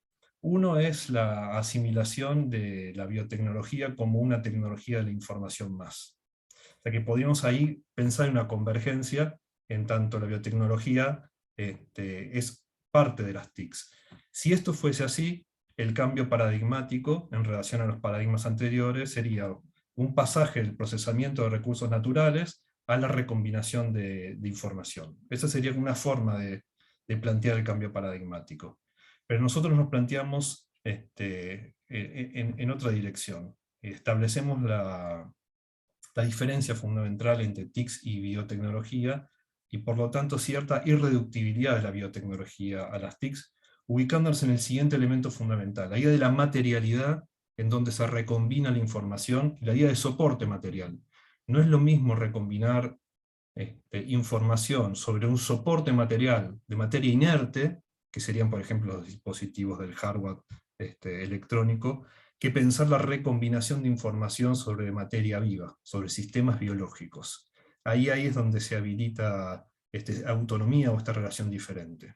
Uno es la asimilación de la biotecnología como una tecnología de la información más. O sea que podríamos ahí pensar en una convergencia, en tanto la biotecnología es parte de las TICs. Si esto fuese así, el cambio paradigmático en relación a los paradigmas anteriores sería un pasaje del procesamiento de recursos naturales a la recombinación de información. Esa sería una forma de plantear el cambio paradigmático. Pero nosotros nos planteamos en otra dirección. establecemos la diferencia fundamental entre TICs y biotecnología, y por lo tanto cierta irreductibilidad de la biotecnología a las TICs, ubicándonos en el siguiente elemento fundamental, la idea de la materialidad, en donde se recombina la información, y la idea de soporte material. No es lo mismo recombinar información sobre un soporte material de materia inerte, que serían por ejemplo los dispositivos del hardware electrónico, que pensar la recombinación de información sobre materia viva, sobre sistemas biológicos. Ahí es donde se habilita autonomía o esta relación diferente.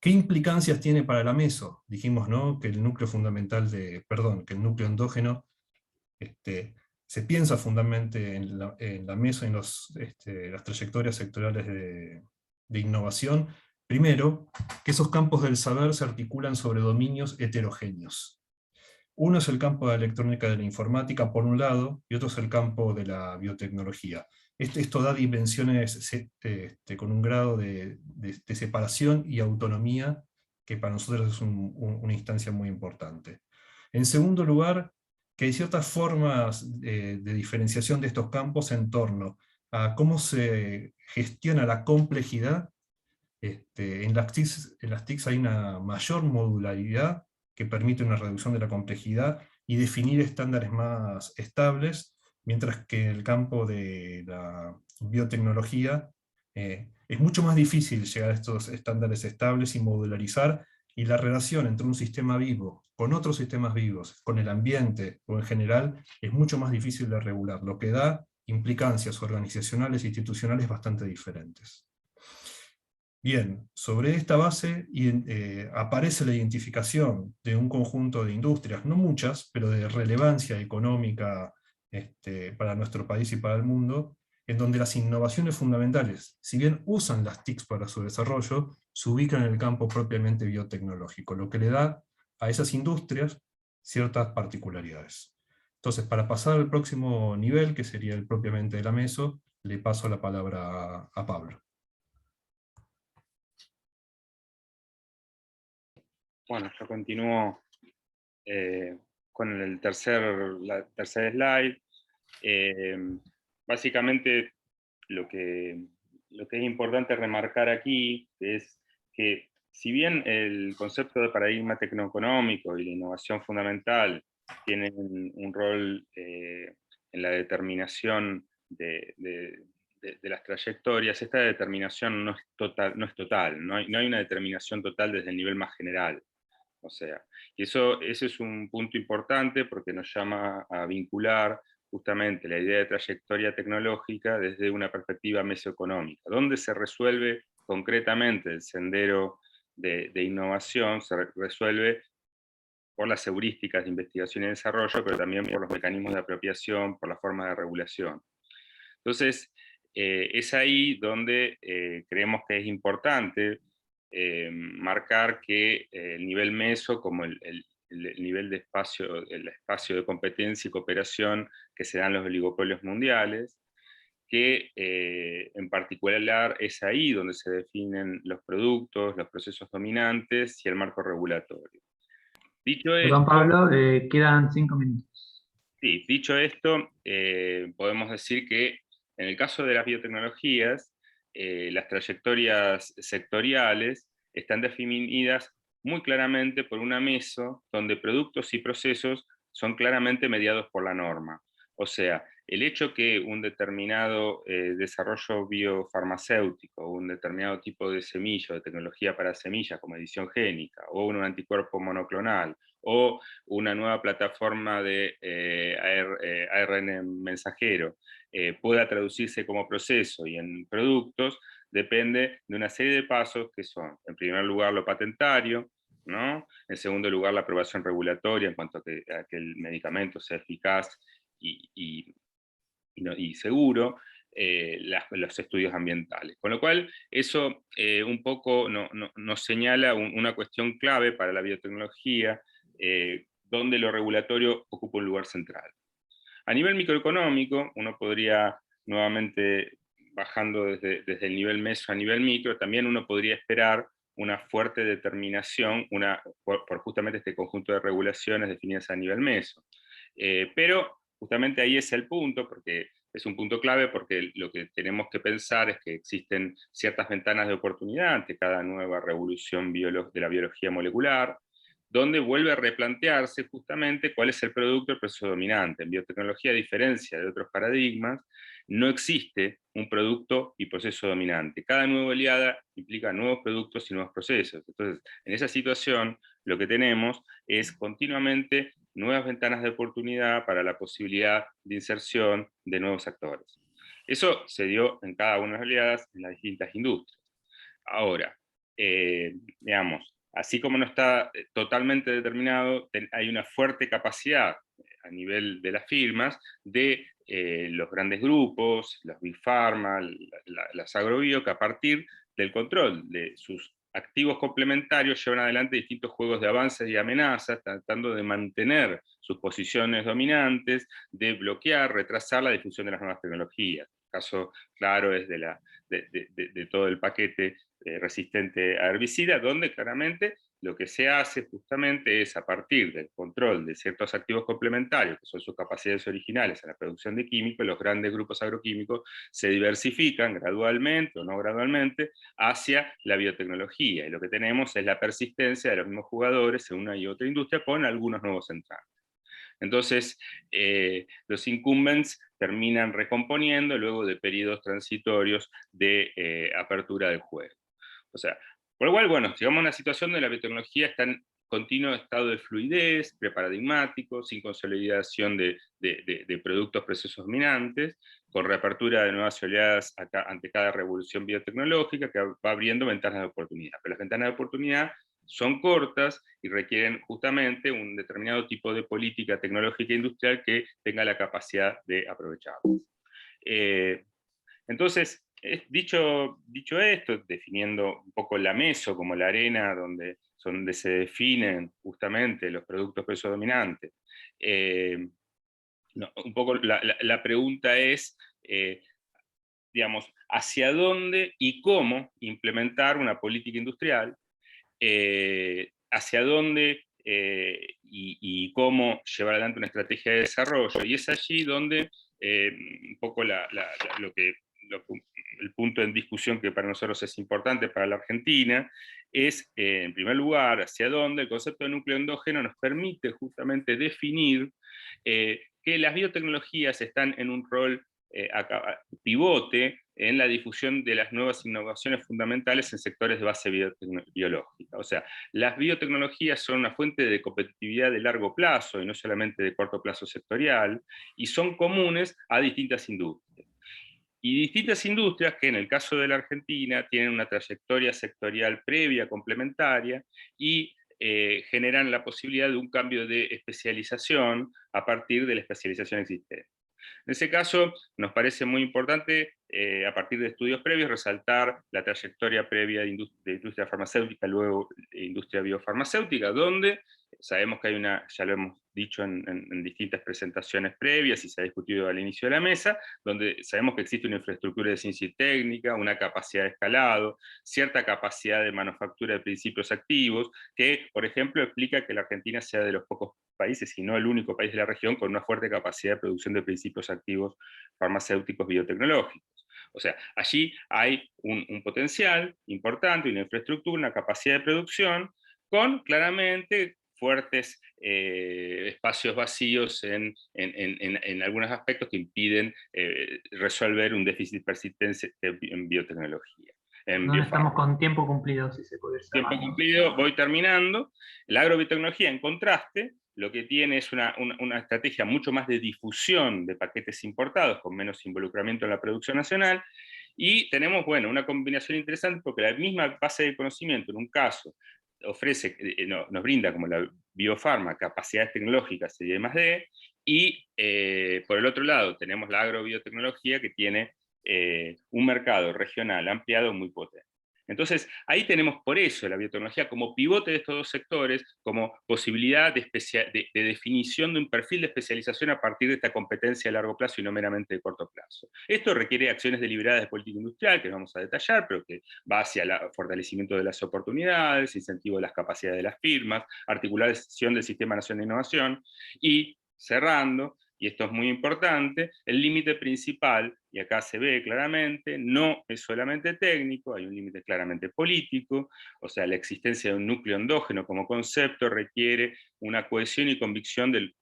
¿Qué implicancias tiene para la meso? Dijimos, ¿no?, que el núcleo fundamental que el núcleo endógeno se piensa fundamentalmente en la meso, en las trayectorias sectoriales de innovación. Primero, que esos campos del saber se articulan sobre dominios heterogéneos. Uno es el campo de la electrónica de la informática, por un lado, y otro es el campo de la biotecnología. Esto da dimensiones con un grado de separación y autonomía que para nosotros es una instancia muy importante. En segundo lugar, que hay ciertas formas de diferenciación de estos campos en torno a cómo se gestiona la complejidad. En las TICs hay una mayor modularidad que permite una reducción de la complejidad y definir estándares más estables, mientras que en el campo de la biotecnología es mucho más difícil llegar a estos estándares estables y modularizar, y la relación entre un sistema vivo con otros sistemas vivos, con el ambiente o en general, es mucho más difícil de regular, lo que da implicancias organizacionales e institucionales bastante diferentes. Bien, sobre esta base aparece la identificación de un conjunto de industrias, no muchas, pero de relevancia económica para nuestro país y para el mundo, en donde las innovaciones fundamentales, si bien usan las TICs para su desarrollo, se ubican en el campo propiamente biotecnológico, lo que le da a esas industrias ciertas particularidades. Entonces, para pasar al próximo nivel, que sería el propiamente de la meso, le paso la palabra a Pablo. Bueno, yo continúo con la tercer slide. Básicamente, lo que es importante remarcar aquí es que, si bien el concepto de paradigma tecnoeconómico y la innovación fundamental tienen un rol en la determinación de las trayectorias, esta determinación no es total, no hay una determinación total desde el nivel más general. O sea, y ese es un punto importante porque nos llama a vincular justamente la idea de trayectoria tecnológica desde una perspectiva mesoeconómica, donde se resuelve concretamente el sendero de innovación, se resuelve por las heurísticas de investigación y desarrollo, pero también por los mecanismos de apropiación, por la forma de regulación. Entonces, es ahí donde creemos que es importante marcar que el nivel meso, como el nivel de espacio, el espacio de competencia y cooperación que se dan los oligopolios mundiales, que en particular es ahí donde se definen los productos, los procesos dominantes y el marco regulatorio. Dicho esto, Perdón, Pablo, quedan 5 minutos. Sí, dicho esto, podemos decir que en el caso de las biotecnologías, las trayectorias sectoriales están definidas muy claramente por una meso donde productos y procesos son claramente mediados por la norma. O sea, el hecho que un determinado desarrollo biofarmacéutico, un determinado tipo de semilla, de tecnología para semillas como edición génica, o un anticuerpo monoclonal, o una nueva plataforma de ARN mensajero pueda traducirse como proceso y en productos, depende de una serie de pasos que son, en primer lugar, lo patentario, ¿no? En segundo lugar, la aprobación regulatoria en cuanto a que el medicamento sea eficaz y seguro, los estudios ambientales. Con lo cual, eso un poco nos señala una cuestión clave para la biotecnología, donde lo regulatorio ocupa un lugar central. A nivel microeconómico, uno podría, nuevamente bajando desde el nivel meso a nivel micro, también uno podría esperar una fuerte determinación por justamente este conjunto de regulaciones definidas a nivel meso. Pero justamente ahí es el punto, porque es un punto clave, porque lo que tenemos que pensar es que existen ciertas ventanas de oportunidad ante cada nueva revolución de la biología molecular, donde vuelve a replantearse justamente cuál es el producto, el proceso dominante. En biotecnología, a diferencia de otros paradigmas, no existe un producto y proceso dominante. Cada nueva oleada implica nuevos productos y nuevos procesos. Entonces, en esa situación, lo que tenemos es continuamente nuevas ventanas de oportunidad para la posibilidad de inserción de nuevos actores. Eso se dio en cada una de las oleadas en las distintas industrias. Ahora, digamos, así como no está totalmente determinado, hay una fuerte capacidad a nivel de las firmas de los grandes grupos, los Big Pharma, las agrobio, que a partir del control de sus activos complementarios llevan adelante distintos juegos de avances y amenazas, tratando de mantener sus posiciones dominantes, de bloquear, retrasar la difusión de las nuevas tecnologías. El caso claro es de todo el paquete resistente a herbicida, donde claramente lo que se hace justamente es, a partir del control de ciertos activos complementarios, que son sus capacidades originales en la producción de químicos, los grandes grupos agroquímicos se diversifican gradualmente o no gradualmente hacia la biotecnología, y lo que tenemos es la persistencia de los mismos jugadores en una y otra industria con algunos nuevos entrantes. Entonces, los incumbents terminan recomponiendo luego de periodos transitorios de apertura del juego. O sea, por lo cual, bueno, llegamos a una situación donde la biotecnología está en continuo estado de fluidez, preparadigmático, sin consolidación de productos, procesos dominantes, con reapertura de nuevas oleadas ante cada revolución biotecnológica que va abriendo ventanas de oportunidad. Pero las ventanas de oportunidad son cortas y requieren justamente un determinado tipo de política tecnológica e industrial que tenga la capacidad de aprovecharlas. Entonces, dicho esto, definiendo un poco la meso como la arena donde se definen justamente los productos peso dominantes, un poco la pregunta es, digamos, ¿hacia dónde y cómo implementar una política industrial? ¿Hacia dónde y cómo llevar adelante una estrategia de desarrollo? Y es allí donde un poco el punto en discusión que para nosotros es importante para la Argentina es, en primer lugar, hacia dónde el concepto de núcleo endógeno nos permite justamente definir que las biotecnologías están en un rol pivote en la difusión de las nuevas innovaciones fundamentales en sectores de base biológica. O sea, las biotecnologías son una fuente de competitividad de largo plazo y no solamente de corto plazo sectorial, y son comunes a distintas industrias. Y distintas industrias que en el caso de la Argentina tienen una trayectoria sectorial previa, complementaria, y generan la posibilidad de un cambio de especialización a partir de la especialización existente. En ese caso, nos parece muy importante, a partir de estudios previos, resaltar la trayectoria previa de industria farmacéutica, luego industria biofarmacéutica, donde sabemos que hay ya lo hemos dicho en distintas presentaciones previas y se ha discutido al inicio de la mesa, donde sabemos que existe una infraestructura de ciencia y técnica, una capacidad de escalado, cierta capacidad de manufactura de principios activos, que, por ejemplo, explica que la Argentina sea de los pocos países, y no el único país de la región, con una fuerte capacidad de producción de principios activos farmacéuticos biotecnológicos. O sea, allí hay un potencial importante, una infraestructura, una capacidad de producción, con claramente fuertes espacios vacíos en algunos aspectos que impiden resolver un déficit persistente en biotecnología. No estamos con tiempo cumplido, si se puede saber. Tiempo cumplido, voy terminando. La agrobiotecnología, en contraste, lo que tiene es una estrategia mucho más de difusión de paquetes importados, con menos involucramiento en la producción nacional, y tenemos, bueno, una combinación interesante porque la misma base de conocimiento, en un caso, nos brinda como la biofarma capacidades tecnológicas y D+D, y por el otro lado tenemos la agrobiotecnología que tiene un mercado regional ampliado muy potente. Entonces, ahí tenemos por eso la biotecnología como pivote de estos dos sectores, como posibilidad de definición de un perfil de especialización a partir de esta competencia de largo plazo y no meramente de corto plazo. Esto requiere acciones deliberadas de política industrial, que no vamos a detallar, pero que va hacia el fortalecimiento de las oportunidades, incentivo de las capacidades de las firmas, articulación del Sistema Nacional de Innovación, y cerrando, y esto es muy importante, el límite principal, y acá se ve claramente, no es solamente técnico, hay un límite claramente político, o sea, la existencia de un núcleo endógeno como concepto requiere una cohesión y convicción de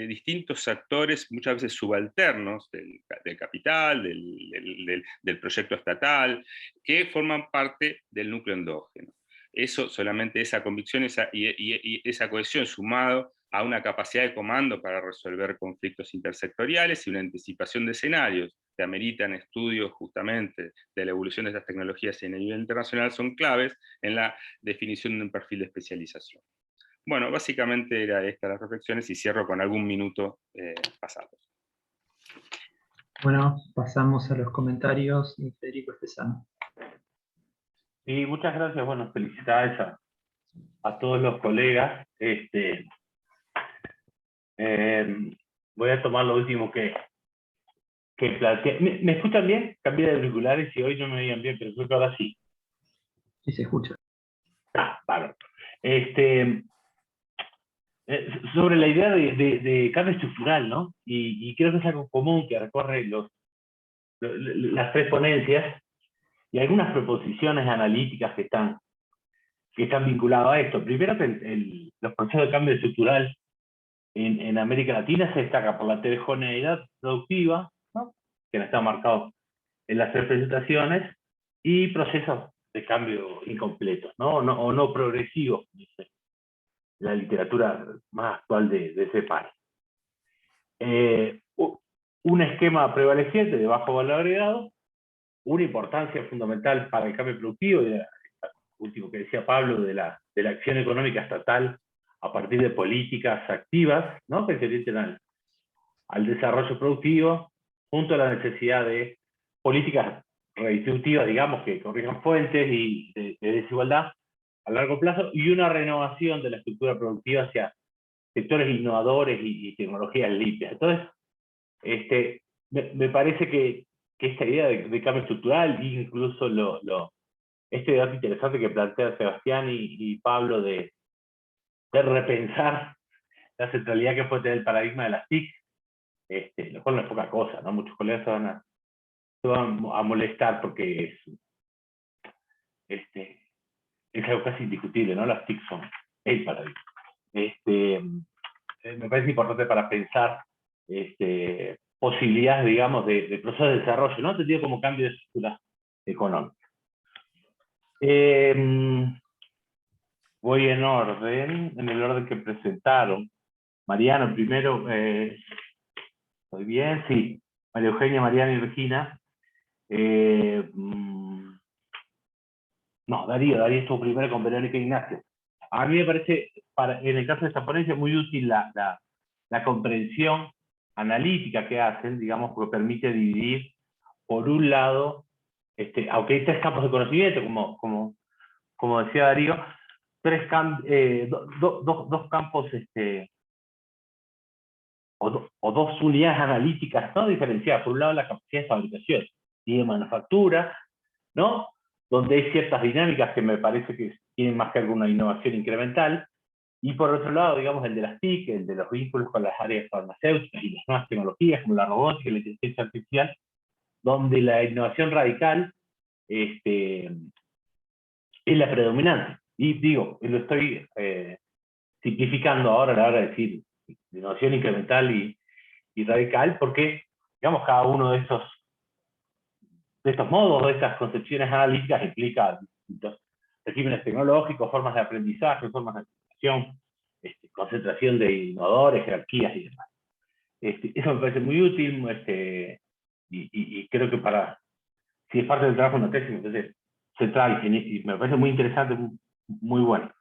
distintos actores, muchas veces subalternos, del capital, del proyecto estatal, que forman parte del núcleo endógeno. Eso, solamente esa convicción y esa cohesión sumado a una capacidad de comando para resolver conflictos intersectoriales y una anticipación de escenarios que ameritan estudios justamente de la evolución de estas tecnologías a nivel internacional son claves en la definición de un perfil de especialización. Bueno, básicamente era estas las reflexiones y cierro con algún minuto pasado. Bueno, pasamos a los comentarios de Federico Estesano. Y muchas gracias, bueno, felicidades a todos los colegas. Voy a tomar lo último que planteé. ¿Me escuchan bien? Cambié de auriculares y hoy no me veían bien, pero creo que ahora sí. Sí, se escucha. Claro. Sobre la idea de cambio estructural, ¿no? Y creo que es algo común que recorre las tres ponencias y algunas proposiciones analíticas que están vinculadas a esto. Primero, que los procesos de cambio estructural en América Latina se destaca por la heterogeneidad productiva, ¿no? Que está marcado en las tres presentaciones, y procesos de cambio incompletos, ¿no? O no progresivos, dice la literatura más actual de ese país. Un esquema prevaleciente de bajo valor agregado, una importancia fundamental para el cambio productivo, y último que decía Pablo, de la acción económica estatal a partir de políticas activas, ¿no? Que se orienten al desarrollo productivo, junto a la necesidad de políticas redistributivas, digamos, que corrijan fuentes y de desigualdad a largo plazo, y una renovación de la estructura productiva hacia sectores innovadores y tecnologías limpias. Entonces, me parece que esta idea de cambio estructural, incluso este debate interesante que plantea Sebastián y Pablo de repensar la centralidad que puede tener el paradigma de las TIC, lo cual no es poca cosa, ¿no? Muchos colegas se van a molestar porque es algo casi indiscutible, ¿no? Las TIC son el paradigma. Me parece importante para pensar posibilidades, digamos, de procesos de desarrollo, ¿no? Entendido como cambio de estructura económica. Voy en el orden que presentaron. Mariano, primero, ¿estoy bien? Sí. María Eugenia, Mariana y Regina. No, Darío estuvo primero con Verónica e Ignacio. A mí me parece, en el caso de esta ponencia, muy útil la comprensión analítica que hacen, digamos, porque permite dividir, por un lado, aunque hay tres campos de conocimiento, como decía Darío, dos campos, o dos unidades analíticas, ¿no? Diferenciadas. Por un lado, la capacidad de fabricación y de manufactura, ¿no? Donde hay ciertas dinámicas que me parece que tienen más que alguna innovación incremental. Y por otro lado, digamos, el de las TIC, el de los vínculos con las áreas farmacéuticas y las nuevas tecnologías, como la robótica y la inteligencia artificial, donde la innovación radical es la predominante. Y digo, lo estoy simplificando ahora a la hora de decir innovación incremental y radical, porque, digamos, cada uno de estos modos, de estas concepciones analíticas, implica distintos regímenes tecnológicos, formas de aprendizaje, formas de aplicación, concentración de innovadores, jerarquías y demás. Eso me parece muy útil, y creo que si es parte del trabajo de una tesis, me parece central, y me parece muy interesante, muy bueno.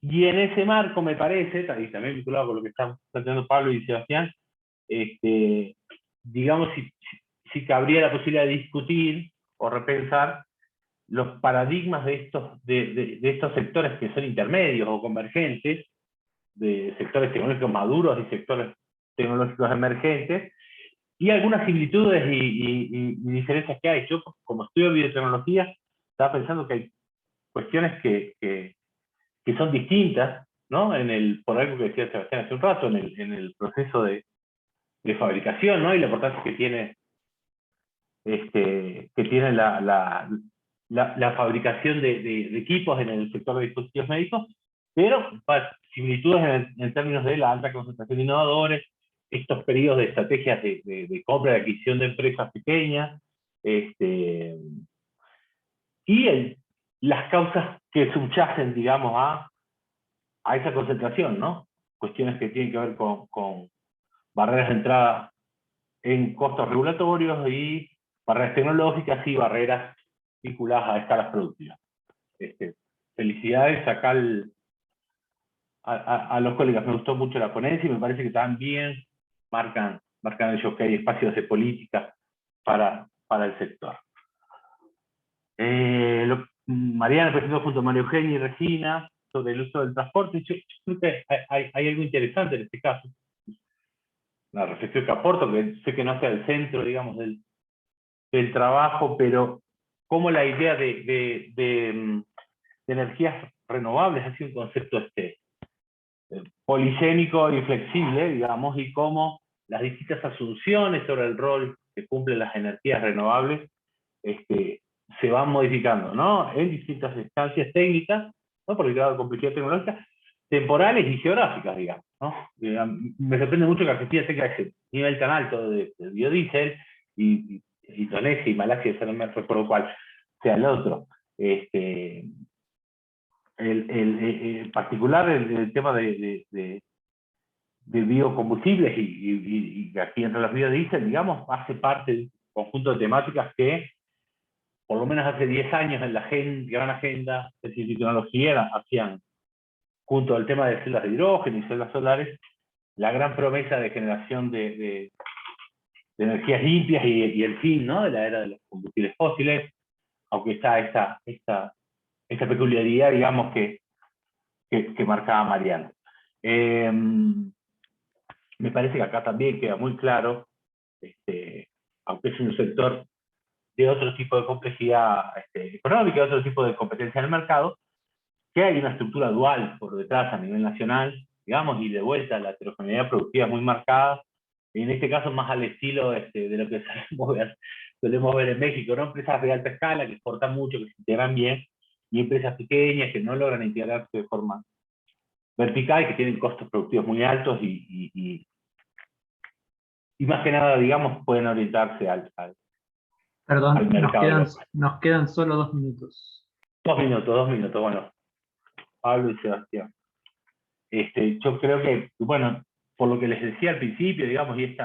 Y en ese marco me parece, y también vinculado con lo que están planteando Pablo y Sebastián, digamos, si cabría la posibilidad de discutir o repensar los paradigmas de estos sectores que son intermedios o convergentes, de sectores tecnológicos maduros y sectores tecnológicos emergentes, y algunas similitudes y diferencias que hay. Yo, como estudio biotecnología, estaba pensando que hay cuestiones que son distintas, ¿no? Por algo que decía Sebastián hace un rato, en el proceso de fabricación, ¿no? Y la importancia que tiene, la fabricación de equipos en el sector de dispositivos médicos, pero similitudes en términos de la alta concentración de innovadores, estos periodos de estrategias de compra y adquisición de empresas pequeñas, y las causas que subyacen, digamos, a esa concentración, ¿no? Cuestiones que tienen que ver con barreras de entrada en costos regulatorios y barreras tecnológicas y barreras vinculadas a escalas productivas. Felicidades acá a los colegas, me gustó mucho la ponencia y me parece que también marcan ellos que hay espacios de política para el sector. Mariana presentó junto a María Eugenia y Regina sobre el uso del transporte. Yo creo que hay algo interesante en este caso. La reflexión que aporto, que sé que no sea el centro, digamos, del trabajo, pero cómo la idea de energías renovables ha sido un concepto polisémico y flexible, digamos, y cómo las distintas asunciones sobre el rol que cumplen las energías renovables se van modificando, ¿no? En distintas instancias técnicas, ¿no? Por el grado de complejidad tecnológica, temporales y geográficas, digamos, ¿no? Me sorprende mucho que Argentina tenga ese nivel tan alto de biodiesel, y Indonesia y Malasia, no me recuerdo cuál sea el otro. En particular el tema de biocombustibles y aquí entre los biodiesel, digamos, hace parte de un conjunto de temáticas que por lo menos hace 10 años en la gran agenda de ciencia y tecnología hacían, junto al tema de celdas de hidrógeno y celdas solares, la gran promesa de generación de energías limpias y el fin, ¿no? De la era de los combustibles fósiles, aunque está esta peculiaridad, digamos, que marcaba Mariano. Me parece que acá también queda muy claro, aunque es un sector de otro tipo de complejidad económica, otro tipo de competencia en el mercado, que hay una estructura dual por detrás a nivel nacional, digamos, y de vuelta la heterogeneidad productiva muy marcada, en este caso más al estilo de lo que solemos ver en México, ¿no? Empresas de alta escala que exportan mucho, que se integran bien, y empresas pequeñas que no logran integrarse de forma vertical, que tienen costos productivos muy altos y más que nada, digamos, pueden orientarse al Perdón, mercado. nos quedan solo 2 minutos. 2 minutos, bueno. Pablo y Sebastián. Yo creo que, bueno, por lo que les decía al principio, digamos, y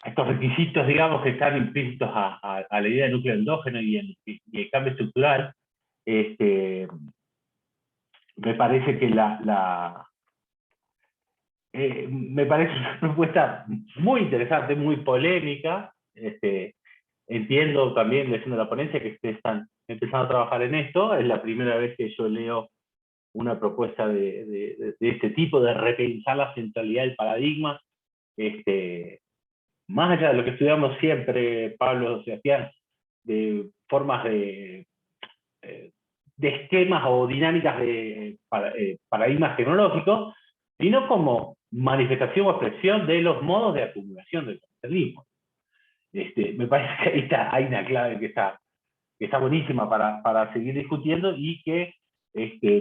estos requisitos, digamos, que están implícitos a la idea de núcleo endógeno y el cambio estructural, me parece que me parece una propuesta muy interesante, muy polémica. Entiendo también, leyendo la ponencia, que ustedes están empezando a trabajar en esto. Es la primera vez que yo leo una propuesta de este tipo, de repensar la centralidad del paradigma, más allá de lo que estudiamos siempre, Pablo, Sebastián, de formas de esquemas o dinámicas de paradigmas tecnológicos, sino como manifestación o expresión de los modos de acumulación del capitalismo. Me parece que ahí hay una clave que está buenísima para seguir discutiendo y que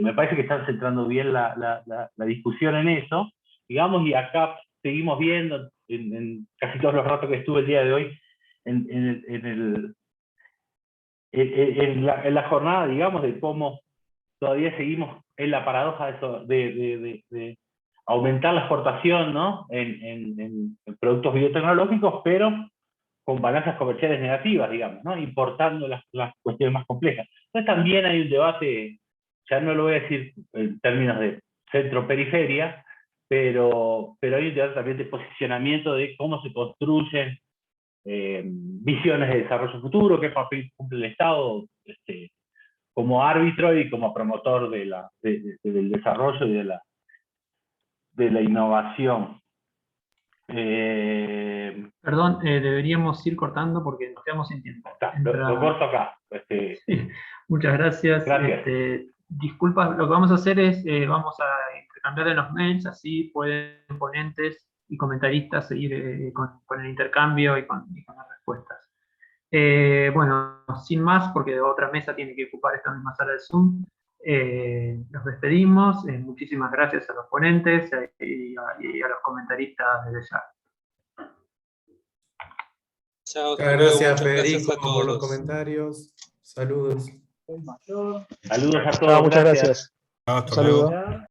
me parece que están centrando bien la discusión en eso, digamos, y acá seguimos viendo en casi todos los ratos que estuve el día de hoy en la jornada, digamos, de cómo todavía seguimos en la paradoja de aumentar la exportación, ¿no? en productos biotecnológicos, pero con balanzas comerciales negativas, digamos, ¿no? Importando las cuestiones más complejas. Entonces también hay un debate, ya no lo voy a decir en términos de centro-periferia, pero hay un debate también de posicionamiento de cómo se construyen visiones de desarrollo futuro, qué papel cumple el Estado como árbitro y como promotor del desarrollo y de la innovación. Perdón, deberíamos ir cortando porque nos quedamos sin tiempo. Lo corto acá. Muchas gracias. Gracias. disculpas, lo que vamos a hacer es, vamos a intercambiar en los mails, así pueden ponentes y comentaristas seguir con el intercambio y con las respuestas. Bueno, sin más, porque otra mesa tiene que ocupar esta misma sala de Zoom, nos despedimos. Muchísimas gracias a los ponentes y a los comentaristas desde ya. Chao, Muchas gracias, muchas Federico, gracias a por los todos. comentarios. Saludos. Saludos a todos. Chao, muchas gracias. Hasta Un saludo. luego.